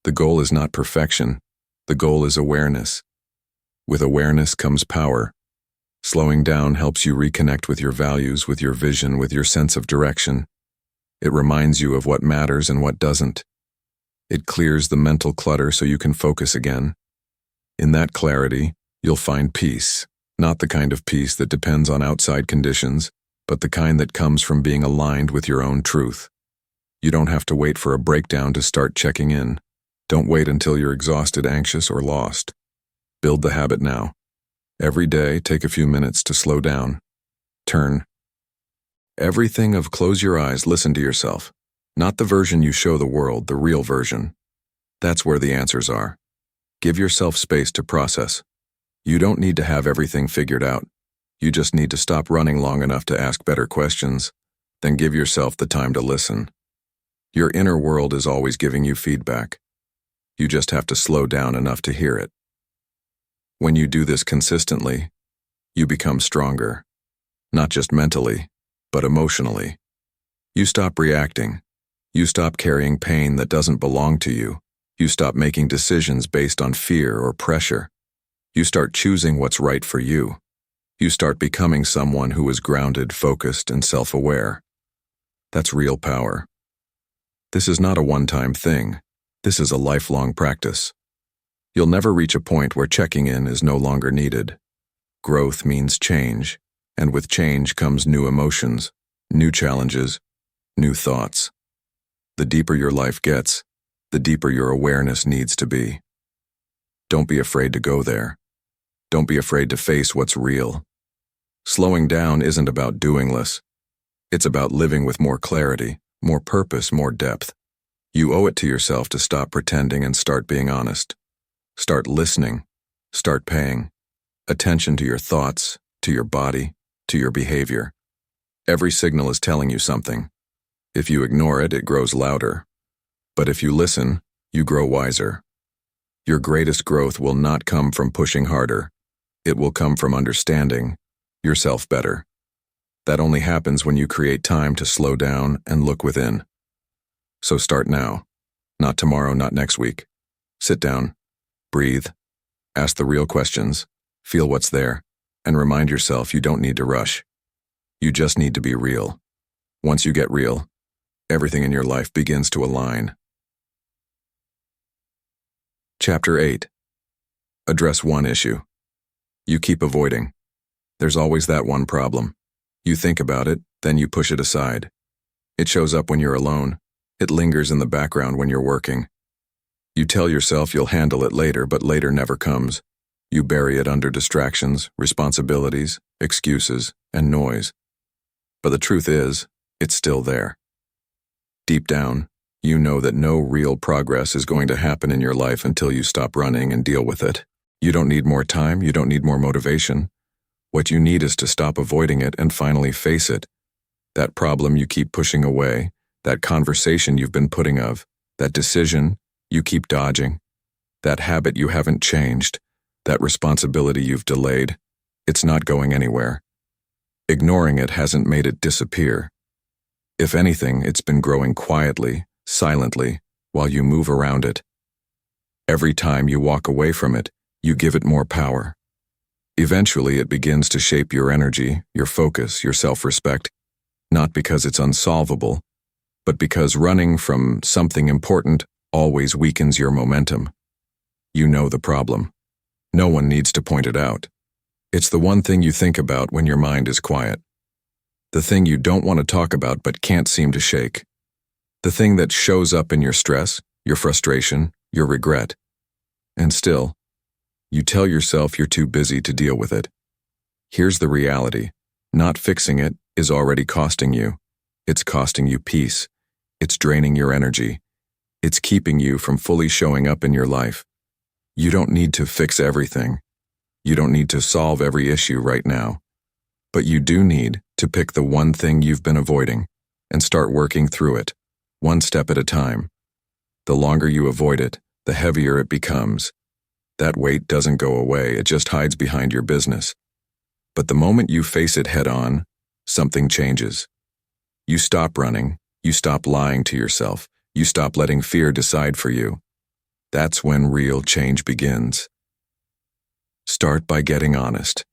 The goal is not perfection. The goal is awareness. With awareness comes power. Slowing down helps you reconnect with your values, with your vision, with your sense of direction. It reminds you of what matters and what doesn't. It clears the mental clutter so you can focus again. In that clarity, you'll find peace. Not the kind of peace that depends on outside conditions, but the kind that comes from being aligned with your own truth. You don't have to wait for a breakdown to start checking in. Don't wait until you're exhausted, anxious, or lost. Build the habit now. Every day, take a few minutes to slow down. Turn. Everything of close your eyes, listen to yourself. Not the version you show the world, the real version. That's where the answers are. Give yourself space to process. You don't need to have everything figured out. You just need to stop running long enough to ask better questions, then give yourself the time to listen. Your inner world is always giving you feedback. You just have to slow down enough to hear it. When you do this consistently, you become stronger, not just mentally, but emotionally. You stop reacting. You stop carrying pain that doesn't belong to you. You stop making decisions based on fear or pressure. You start choosing what's right for you. You start becoming someone who is grounded, focused, and self-aware. That's real power. This is not a one-time thing. This is a lifelong practice. You'll never reach a point where checking in is no longer needed. Growth means change, and with change comes new emotions, new challenges, new thoughts. The deeper your life gets, the deeper your awareness needs to be. Don't be afraid to go there. Don't be afraid to face what's real. Slowing down isn't about doing less. It's about living with more clarity, more purpose, more depth. You owe it to yourself to stop pretending and start being honest. Start listening. Start paying attention to your thoughts, to your body, to your behavior. Every signal is telling you something. If you ignore it, it grows louder. But if you listen, you grow wiser. Your greatest growth will not come from pushing harder. It will come from understanding yourself better. That only happens when you create time to slow down and look within. So start now. Not tomorrow, not next week. Sit down, breathe, ask the real questions, feel what's there, and remind yourself you don't need to rush. You just need to be real. Once you get real, everything in your life begins to align. Chapter 8. Address one issue. You keep avoiding. There's always that one problem. You think about it, then you push it aside. It shows up when you're alone. It lingers in the background when you're working. You tell yourself you'll handle it later, but later never comes. You bury it under distractions, responsibilities, excuses, and noise. But the truth is, it's still there. Deep down, you know that no real progress is going to happen in your life until you stop running and deal with it. You don't need more time, you don't need more motivation. What you need is to stop avoiding it and finally face it. That problem you keep pushing away, that conversation you've been putting off, that decision you keep dodging, that habit you haven't changed, that responsibility you've delayed, it's not going anywhere. Ignoring it hasn't made it disappear. If anything, it's been growing quietly, silently, while you move around it. Every time you walk away from it, you give it more power. Eventually, it begins to shape your energy, your focus, your self-respect, not because it's unsolvable, but because running from something important always weakens your momentum. You know the problem. No one needs to point it out. It's the one thing you think about when your mind is quiet. The thing you don't want to talk about but can't seem to shake. The thing that shows up in your stress, your frustration, your regret. And still, you tell yourself you're too busy to deal with it. Here's the reality. Not fixing it is already costing you. It's costing you peace. It's draining your energy. It's keeping you from fully showing up in your life. You don't need to fix everything. You don't need to solve every issue right now. But you do need to pick the one thing you've been avoiding and start working through it, one step at a time. The longer you avoid it, the heavier it becomes. That weight doesn't go away, it just hides behind your business. But the moment you face it head-on, something changes. You stop running, you stop lying to yourself, you stop letting fear decide for you. That's when real change begins. Start by getting honest.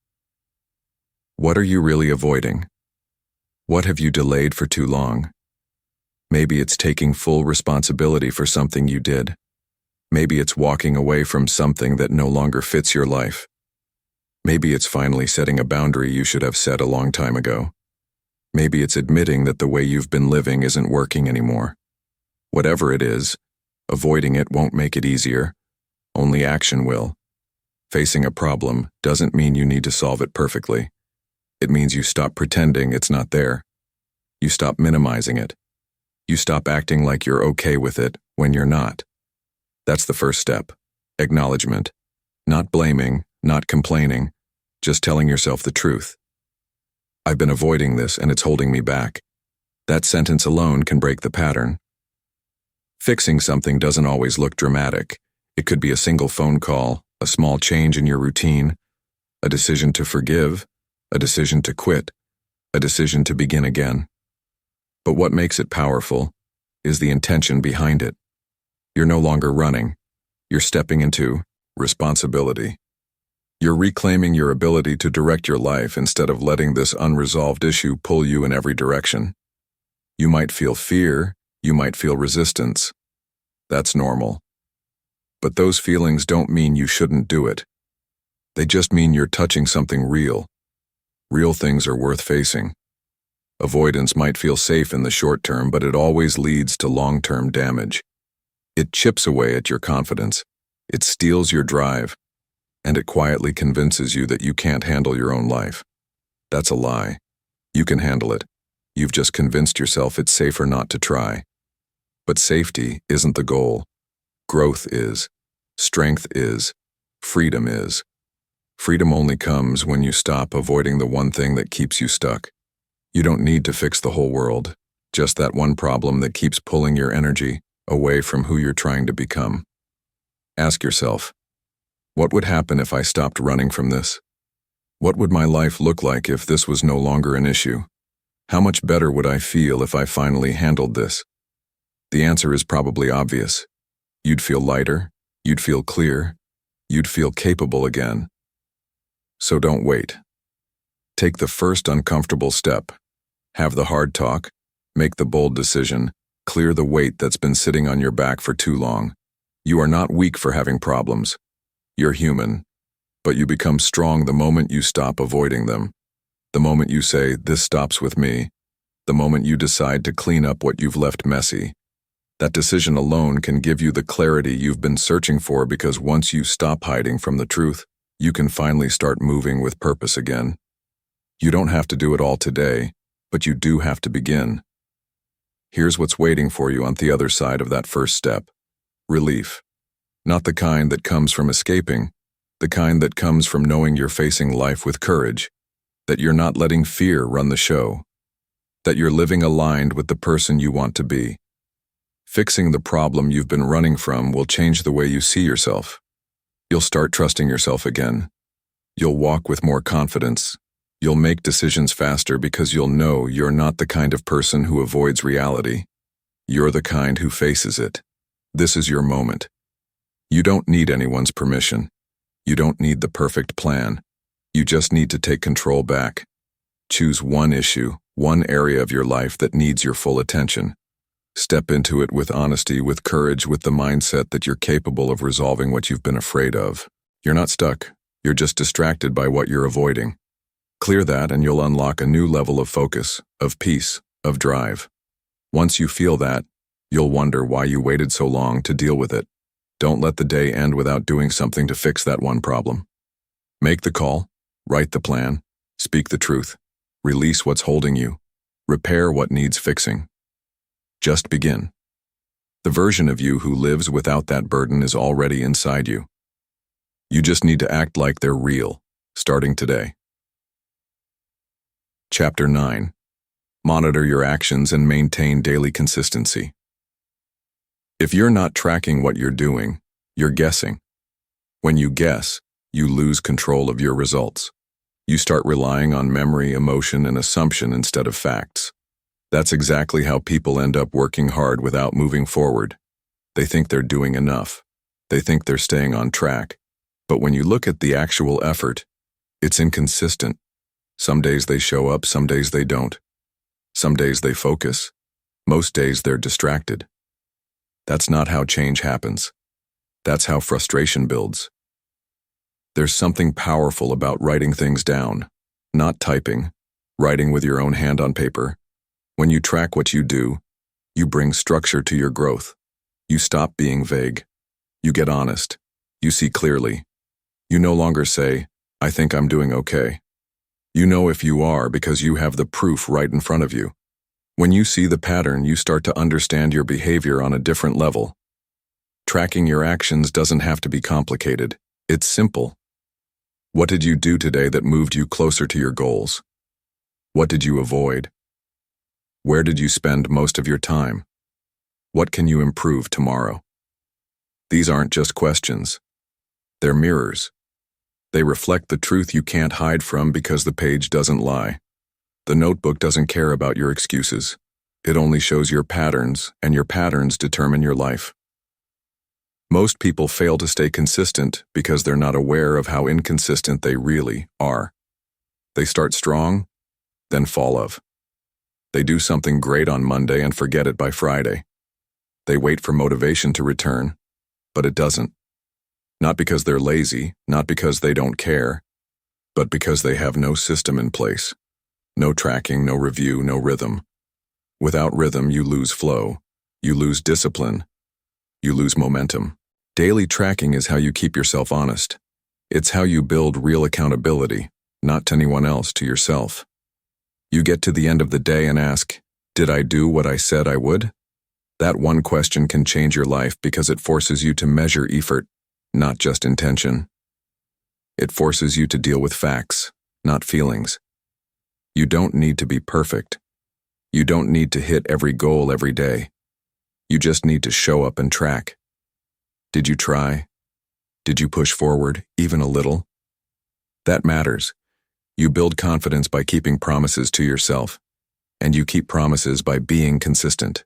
What are you really avoiding? What have you delayed for too long? Maybe it's taking full responsibility for something you did. Maybe it's walking away from something that no longer fits your life. Maybe it's finally setting a boundary you should have set a long time ago. Maybe it's admitting that the way you've been living isn't working anymore. Whatever it is, avoiding it won't make it easier. Only action will. Facing a problem doesn't mean you need to solve it perfectly. It means you stop pretending it's not there. You stop minimizing it. You stop acting like you're okay with it when you're not. That's the first step. Acknowledgement. Not blaming, not complaining, just telling yourself the truth. I've been avoiding this and it's holding me back. That sentence alone can break the pattern. Fixing something doesn't always look dramatic. It could be a single phone call, a small change in your routine, a decision to forgive, a decision to quit, a decision to begin again. But what makes it powerful is the intention behind it. You're no longer running. You're stepping into responsibility. You're reclaiming your ability to direct your life instead of letting this unresolved issue pull you in every direction. You might feel fear, you might feel resistance. That's normal. But those feelings don't mean you shouldn't do it. They just mean you're touching something real. Real things are worth facing. Avoidance might feel safe in the short term, but it always leads to long-term damage. It chips away at your confidence. It steals your drive. And it quietly convinces you that you can't handle your own life. That's a lie. You can handle it. You've just convinced yourself it's safer not to try. But safety isn't the goal. Growth is. Strength is. Freedom is. Freedom only comes when you stop avoiding the one thing that keeps you stuck. You don't need to fix the whole world, just that one problem that keeps pulling your energy away from who you're trying to become. Ask yourself, what would happen if I stopped running from this? What would my life look like if this was no longer an issue? How much better would I feel if I finally handled this? The answer is probably obvious. You'd feel lighter, you'd feel clear, you'd feel capable again. So don't wait. Take the first uncomfortable step. Have the hard talk, make the bold decision, clear the weight that's been sitting on your back for too long. You are not weak for having problems. You're human, but you become strong the moment you stop avoiding them. The moment you say, this stops with me. The moment you decide to clean up what you've left messy. That decision alone can give you the clarity you've been searching for, because once you stop hiding from the truth, you can finally start moving with purpose again. You don't have to do it all today, but you do have to begin. Here's what's waiting for you on the other side of that first step. Relief. Not the kind that comes from escaping, the kind that comes from knowing you're facing life with courage, that you're not letting fear run the show, that you're living aligned with the person you want to be. Fixing the problem you've been running from will change the way you see yourself. You'll start trusting yourself again. You'll walk with more confidence. You'll make decisions faster because you'll know you're not the kind of person who avoids reality. You're the kind who faces it. This is your moment. You don't need anyone's permission. You don't need the perfect plan. You just need to take control back. Choose one issue, one area of your life that needs your full attention. Step into it with honesty, with courage, with the mindset that you're capable of resolving what you've been afraid of. You're not stuck. You're just distracted by what you're avoiding. Clear that and you'll unlock a new level of focus, of peace, of drive. Once you feel that, you'll wonder why you waited so long to deal with it. Don't let the day end without doing something to fix that one problem. Make the call, write the plan, speak the truth, release what's holding you, repair what needs fixing. Just begin. The version of you who lives without that burden is already inside you. You just need to act like they're real, starting today. Chapter 9. Monitor your actions and maintain daily consistency. If you're not tracking what you're doing, you're guessing. When you guess, you lose control of your results. You start relying on memory, emotion, and assumption instead of facts. That's exactly how people end up working hard without moving forward. They think they're doing enough. They think they're staying on track. But when you look at the actual effort, it's inconsistent. Some days they show up, some days they don't. Some days they focus. Most days they're distracted. That's not how change happens. That's how frustration builds. There's something powerful about writing things down, not typing, writing with your own hand on paper. When you track what you do, you bring structure to your growth. You stop being vague. You get honest. You see clearly. You no longer say, "I think I'm doing okay." You know if you are because you have the proof right in front of you. When you see the pattern, you start to understand your behavior on a different level. Tracking your actions doesn't have to be complicated. It's simple. What did you do today that moved you closer to your goals? What did you avoid? Where did you spend most of your time? What can you improve tomorrow? These aren't just questions. They're mirrors. They reflect the truth you can't hide from because the page doesn't lie. The notebook doesn't care about your excuses. It only shows your patterns, and your patterns determine your life. Most people fail to stay consistent because they're not aware of how inconsistent they really are. They start strong, then fall off. They do something great on Monday and forget it by Friday. They wait for motivation to return, but it doesn't. Not because they're lazy, not because they don't care, but because they have no system in place. No tracking, no review, no rhythm. Without rhythm, you lose flow. You lose discipline. You lose momentum. Daily tracking is how you keep yourself honest. It's how you build real accountability, not to anyone else, to yourself. You get to the end of the day and ask, "Did I do what I said I would?" That one question can change your life because it forces you to measure effort, not just intention. It forces you to deal with facts, not feelings. You don't need to be perfect. You don't need to hit every goal every day. You just need to show up and track. Did you try? Did you push forward, even a little? That matters. You build confidence by keeping promises to yourself, and you keep promises by being consistent.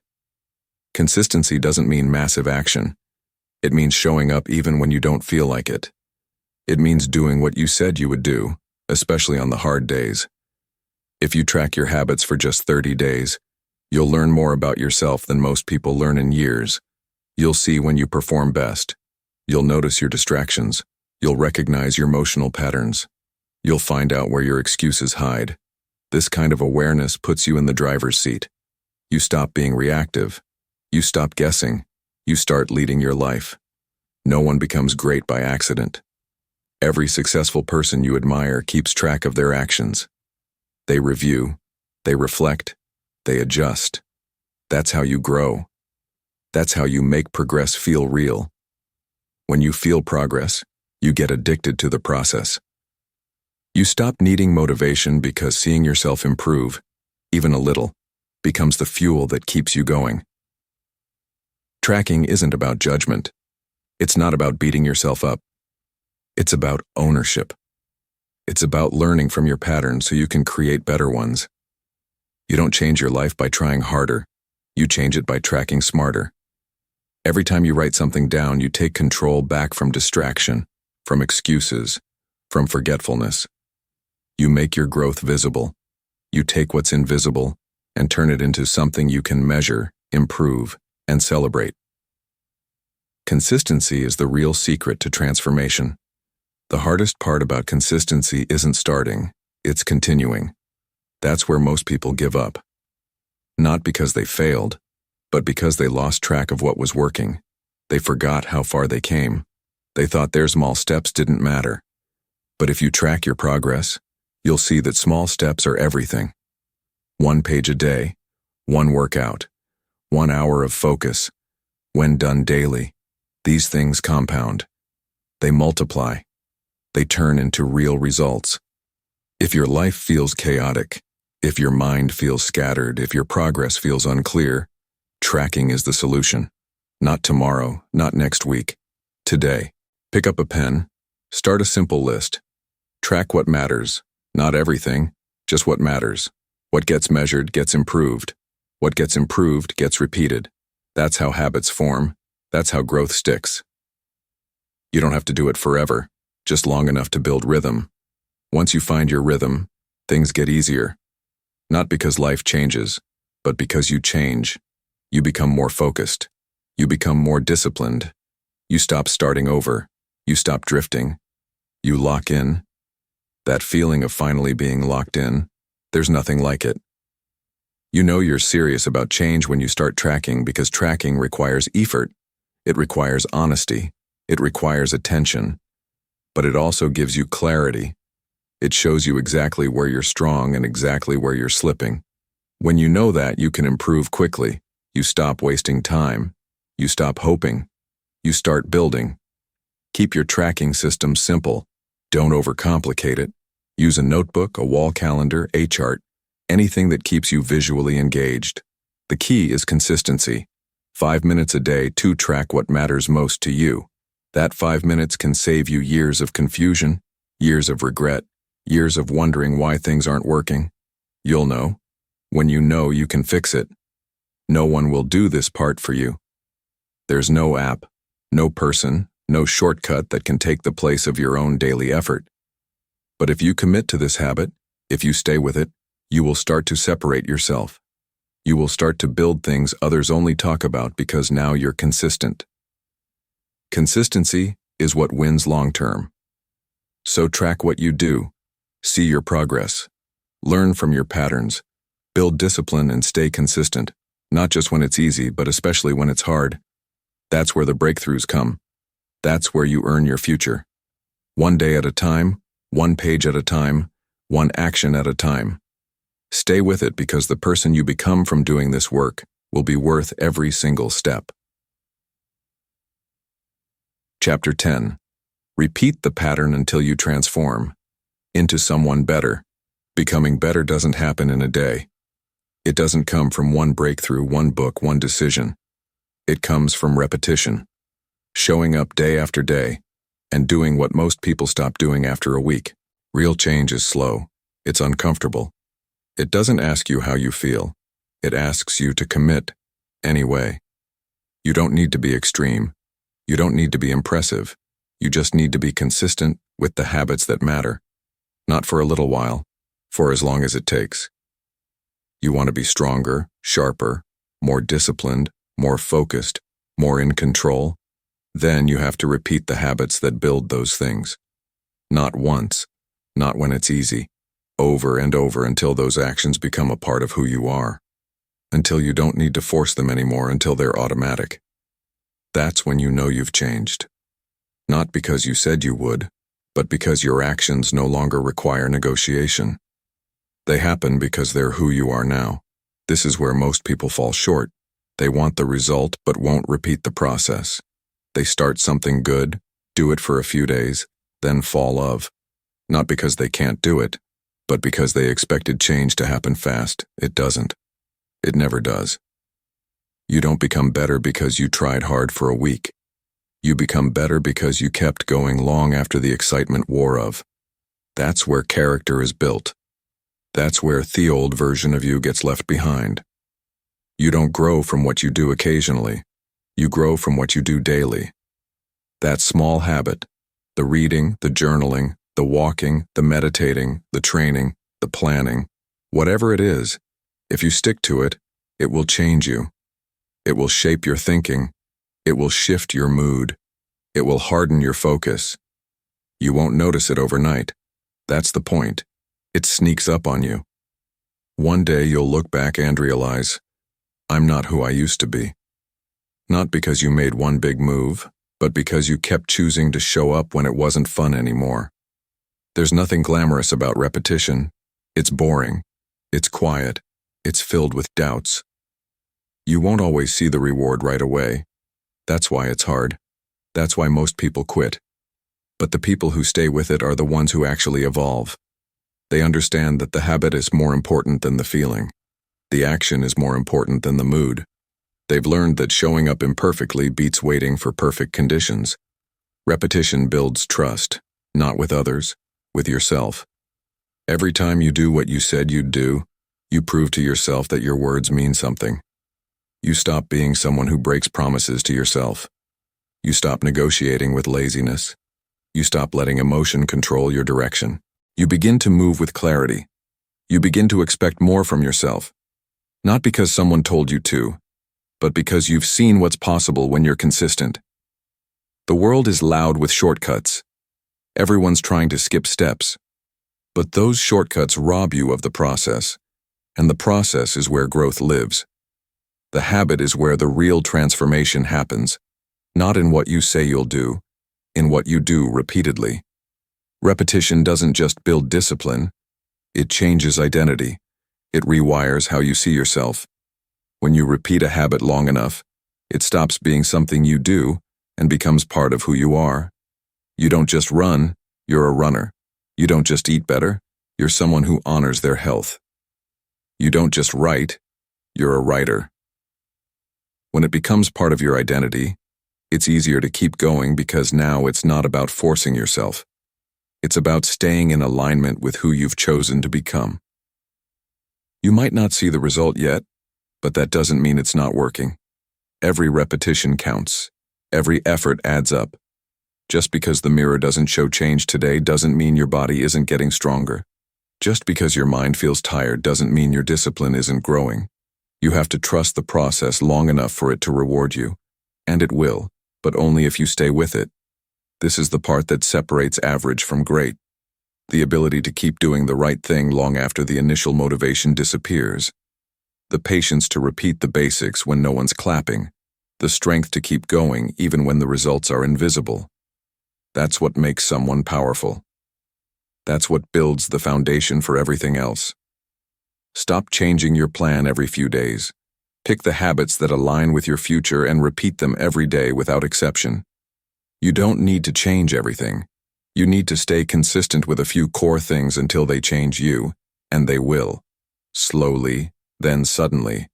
Consistency doesn't mean massive action. It means showing up even when you don't feel like it. It means doing what you said you would do, especially on the hard days. If you track your habits for just 30 days, you'll learn more about yourself than most people learn in years. You'll see when you perform best. You'll notice your distractions. You'll recognize your emotional patterns. You'll find out where your excuses hide. This kind of awareness puts you in the driver's seat. You stop being reactive. You stop guessing. You start leading your life. No one becomes great by accident. Every successful person you admire keeps track of their actions. They review, they reflect, they adjust. That's how you grow. That's how you make progress feel real. When you feel progress, you get addicted to the process. You stop needing motivation because seeing yourself improve, even a little, becomes the fuel that keeps you going. Tracking isn't about judgment. It's not about beating yourself up. It's about ownership. It's about learning from your patterns so you can create better ones. You don't change your life by trying harder. You change it by tracking smarter. Every time you write something down, you take control back from distraction, from excuses, from forgetfulness. You make your growth visible. You take what's invisible and turn it into something you can measure, improve, and celebrate. Consistency is the real secret to transformation. The hardest part about consistency isn't starting, it's continuing. That's where most people give up. Not because they failed, but because they lost track of what was working. They forgot how far they came. They thought their small steps didn't matter. But if you track your progress, you'll see that small steps are everything. 1 page a day, 1 workout, 1 hour of focus. When done daily, these things compound. They multiply. They turn into real results. If your life feels chaotic, if your mind feels scattered, if your progress feels unclear, tracking is the solution. Not tomorrow, not next week. Today. Pick up a pen. Start a simple list. Track what matters. Not everything, just what matters. What gets measured gets improved. What gets improved gets repeated. That's how habits form. That's how growth sticks. You don't have to do it forever, just long enough to build rhythm. Once you find your rhythm, things get easier. Not because life changes, but because you change. You become more focused. You become more disciplined. You stop starting over. You stop drifting. You lock in. That feeling of finally being locked in, there's nothing like it. You know you're serious about change when you start tracking because tracking requires effort. It requires honesty. It requires attention. But it also gives you clarity. It shows you exactly where you're strong and exactly where you're slipping. When you know that, you can improve quickly. You stop wasting time. You stop hoping. You start building. Keep your tracking system simple. Don't overcomplicate it. Use a notebook, a wall calendar, a chart, anything that keeps you visually engaged. The key is consistency. 5 minutes a day to track what matters most to you. That 5 minutes can save you years of confusion, years of regret, years of wondering why things aren't working. You'll know. When you know, you can fix it. No one will do this part for you. There's no app, no person, no shortcut that can take the place of your own daily effort. But if you commit to this habit, if you stay with it, you will start to separate yourself. You will start to build things others only talk about because now you're consistent. Consistency is what wins long-term. So track what you do. See your progress. Learn from your patterns. Build discipline and stay consistent, not just when it's easy, but especially when it's hard. That's where the breakthroughs come. That's where you earn your future. One day at a time, one page at a time, one action at a time. Stay with it because the person you become from doing this work will be worth every single step. Chapter 10. Repeat the pattern until you transform into someone better. Becoming better doesn't happen in a day. It doesn't come from one breakthrough, one book, one decision. It comes from repetition. Showing up day after day, and doing what most people stop doing after a week. Real change is slow. It's uncomfortable. It doesn't ask you how you feel. It asks you to commit, anyway. You don't need to be extreme. You don't need to be impressive. You just need to be consistent with the habits that matter. Not for a little while, for as long as it takes. You want to be stronger, sharper, more disciplined, more focused, more in control? Then you have to repeat the habits that build those things. Not once, not when it's easy, over and over until those actions become a part of who you are. Until you don't need to force them anymore, until they're automatic. That's when you know you've changed. Not because you said you would, but because your actions no longer require negotiation. They happen because they're who you are now. This is where most people fall short. They want the result but won't repeat the process. They start something good, do it for a few days, then fall off. Not because they can't do it, but because they expected change to happen fast. It doesn't. It never does. You don't become better because you tried hard for a week. You become better because you kept going long after the excitement wore off. That's where character is built. That's where the old version of you gets left behind. You don't grow from what you do occasionally. You grow from what you do daily. That small habit, the reading, the journaling, the walking, the meditating, the training, the planning, whatever it is, if you stick to it, it will change you. It will shape your thinking. It will shift your mood. It will harden your focus. You won't notice it overnight. That's the point. It sneaks up on you. One day you'll look back and realize, I'm not who I used to be. Not because you made one big move, but because you kept choosing to show up when it wasn't fun anymore. There's nothing glamorous about repetition. It's boring. It's quiet. It's filled with doubts. You won't always see the reward right away. That's why it's hard. That's why most people quit. But the people who stay with it are the ones who actually evolve. They understand that the habit is more important than the feeling. The action is more important than the mood. They've learned that showing up imperfectly beats waiting for perfect conditions. Repetition builds trust, not with others, with yourself. Every time you do what you said you'd do, you prove to yourself that your words mean something. You stop being someone who breaks promises to yourself. You stop negotiating with laziness. You stop letting emotion control your direction. You begin to move with clarity. You begin to expect more from yourself. Not because someone told you to, but because you've seen what's possible when you're consistent. The world is loud with shortcuts. Everyone's trying to skip steps. But those shortcuts rob you of the process, and the process is where growth lives. The habit is where the real transformation happens, not in what you say you'll do, in what you do repeatedly. Repetition doesn't just build discipline, it changes identity. It rewires how you see yourself. When you repeat a habit long enough, it stops being something you do and becomes part of who you are. You don't just run, you're a runner. You don't just eat better, you're someone who honors their health. You don't just write, you're a writer. When it becomes part of your identity, it's easier to keep going because now it's not about forcing yourself. It's about staying in alignment with who you've chosen to become. You might not see the result yet, but that doesn't mean it's not working. Every repetition counts. Every effort adds up. Just because the mirror doesn't show change today doesn't mean your body isn't getting stronger. Just because your mind feels tired doesn't mean your discipline isn't growing. You have to trust the process long enough for it to reward you. And it will, but only if you stay with it. This is the part that separates average from great. The ability to keep doing the right thing long after the initial motivation disappears. The patience to repeat the basics when no one's clapping. The strength to keep going even when the results are invisible. That's what makes someone powerful. That's what builds the foundation for everything else. Stop changing your plan every few days. Pick the habits that align with your future and repeat them every day without exception. You don't need to change everything. You need to stay consistent with a few core things until they change you, and they will. Slowly, then suddenly.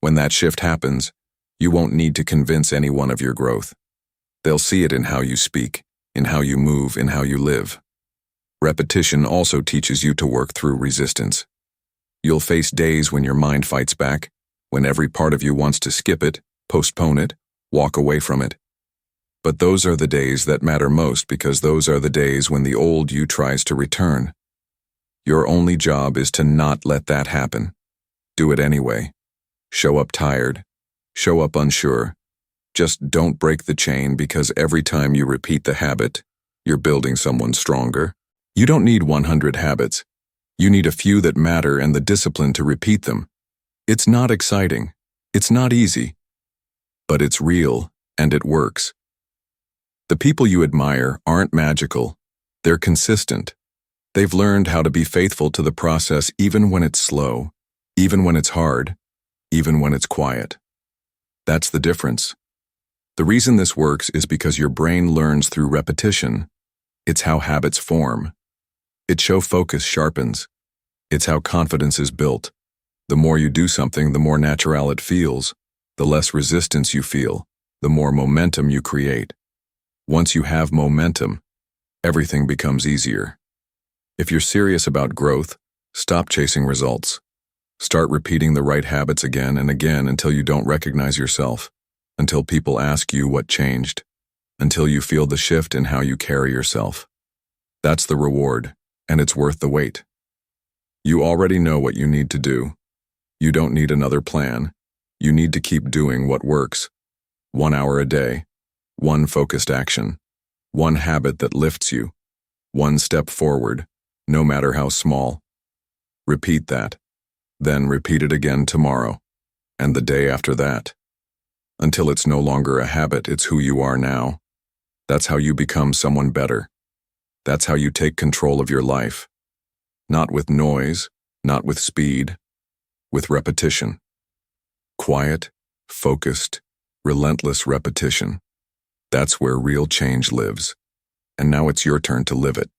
When that shift happens, you won't need to convince anyone of your growth. They'll see it in how you speak, in how you move, in how you live. Repetition also teaches you to work through resistance. You'll face days when your mind fights back, when every part of you wants to skip it, postpone it, walk away from it. But those are the days that matter most because those are the days when the old you tries to return. Your only job is to not let that happen. Do it anyway. Show up tired. Show up unsure. Just don't break the chain because every time you repeat the habit, you're building someone stronger. You don't need 100 habits. You need a few that matter and the discipline to repeat them. It's not exciting. It's not easy. But it's real, and it works. The people you admire aren't magical. They're consistent. They've learned how to be faithful to the process even when it's slow, even when it's hard, even when it's quiet. That's the difference. The reason this works is because your brain learns through repetition. It's how habits form. It's how focus sharpens. It's how confidence is built. The more you do something, the more natural it feels. The less resistance you feel, the more momentum you create. Once you have momentum, everything becomes easier. If you're serious about growth, stop chasing results. Start repeating the right habits again and again until you don't recognize yourself, until people ask you what changed, until you feel the shift in how you carry yourself. That's the reward, and it's worth the wait. You already know what you need to do. You don't need another plan. You need to keep doing what works. 1 hour a day, one focused action, one habit that lifts you, one step forward, no matter how small. Repeat that. Then repeat it again tomorrow, and the day after that. Until it's no longer a habit, it's who you are now. That's how you become someone better. That's how you take control of your life. Not with noise, not with speed, with repetition. Quiet, focused, relentless repetition. That's where real change lives. And now it's your turn to live it.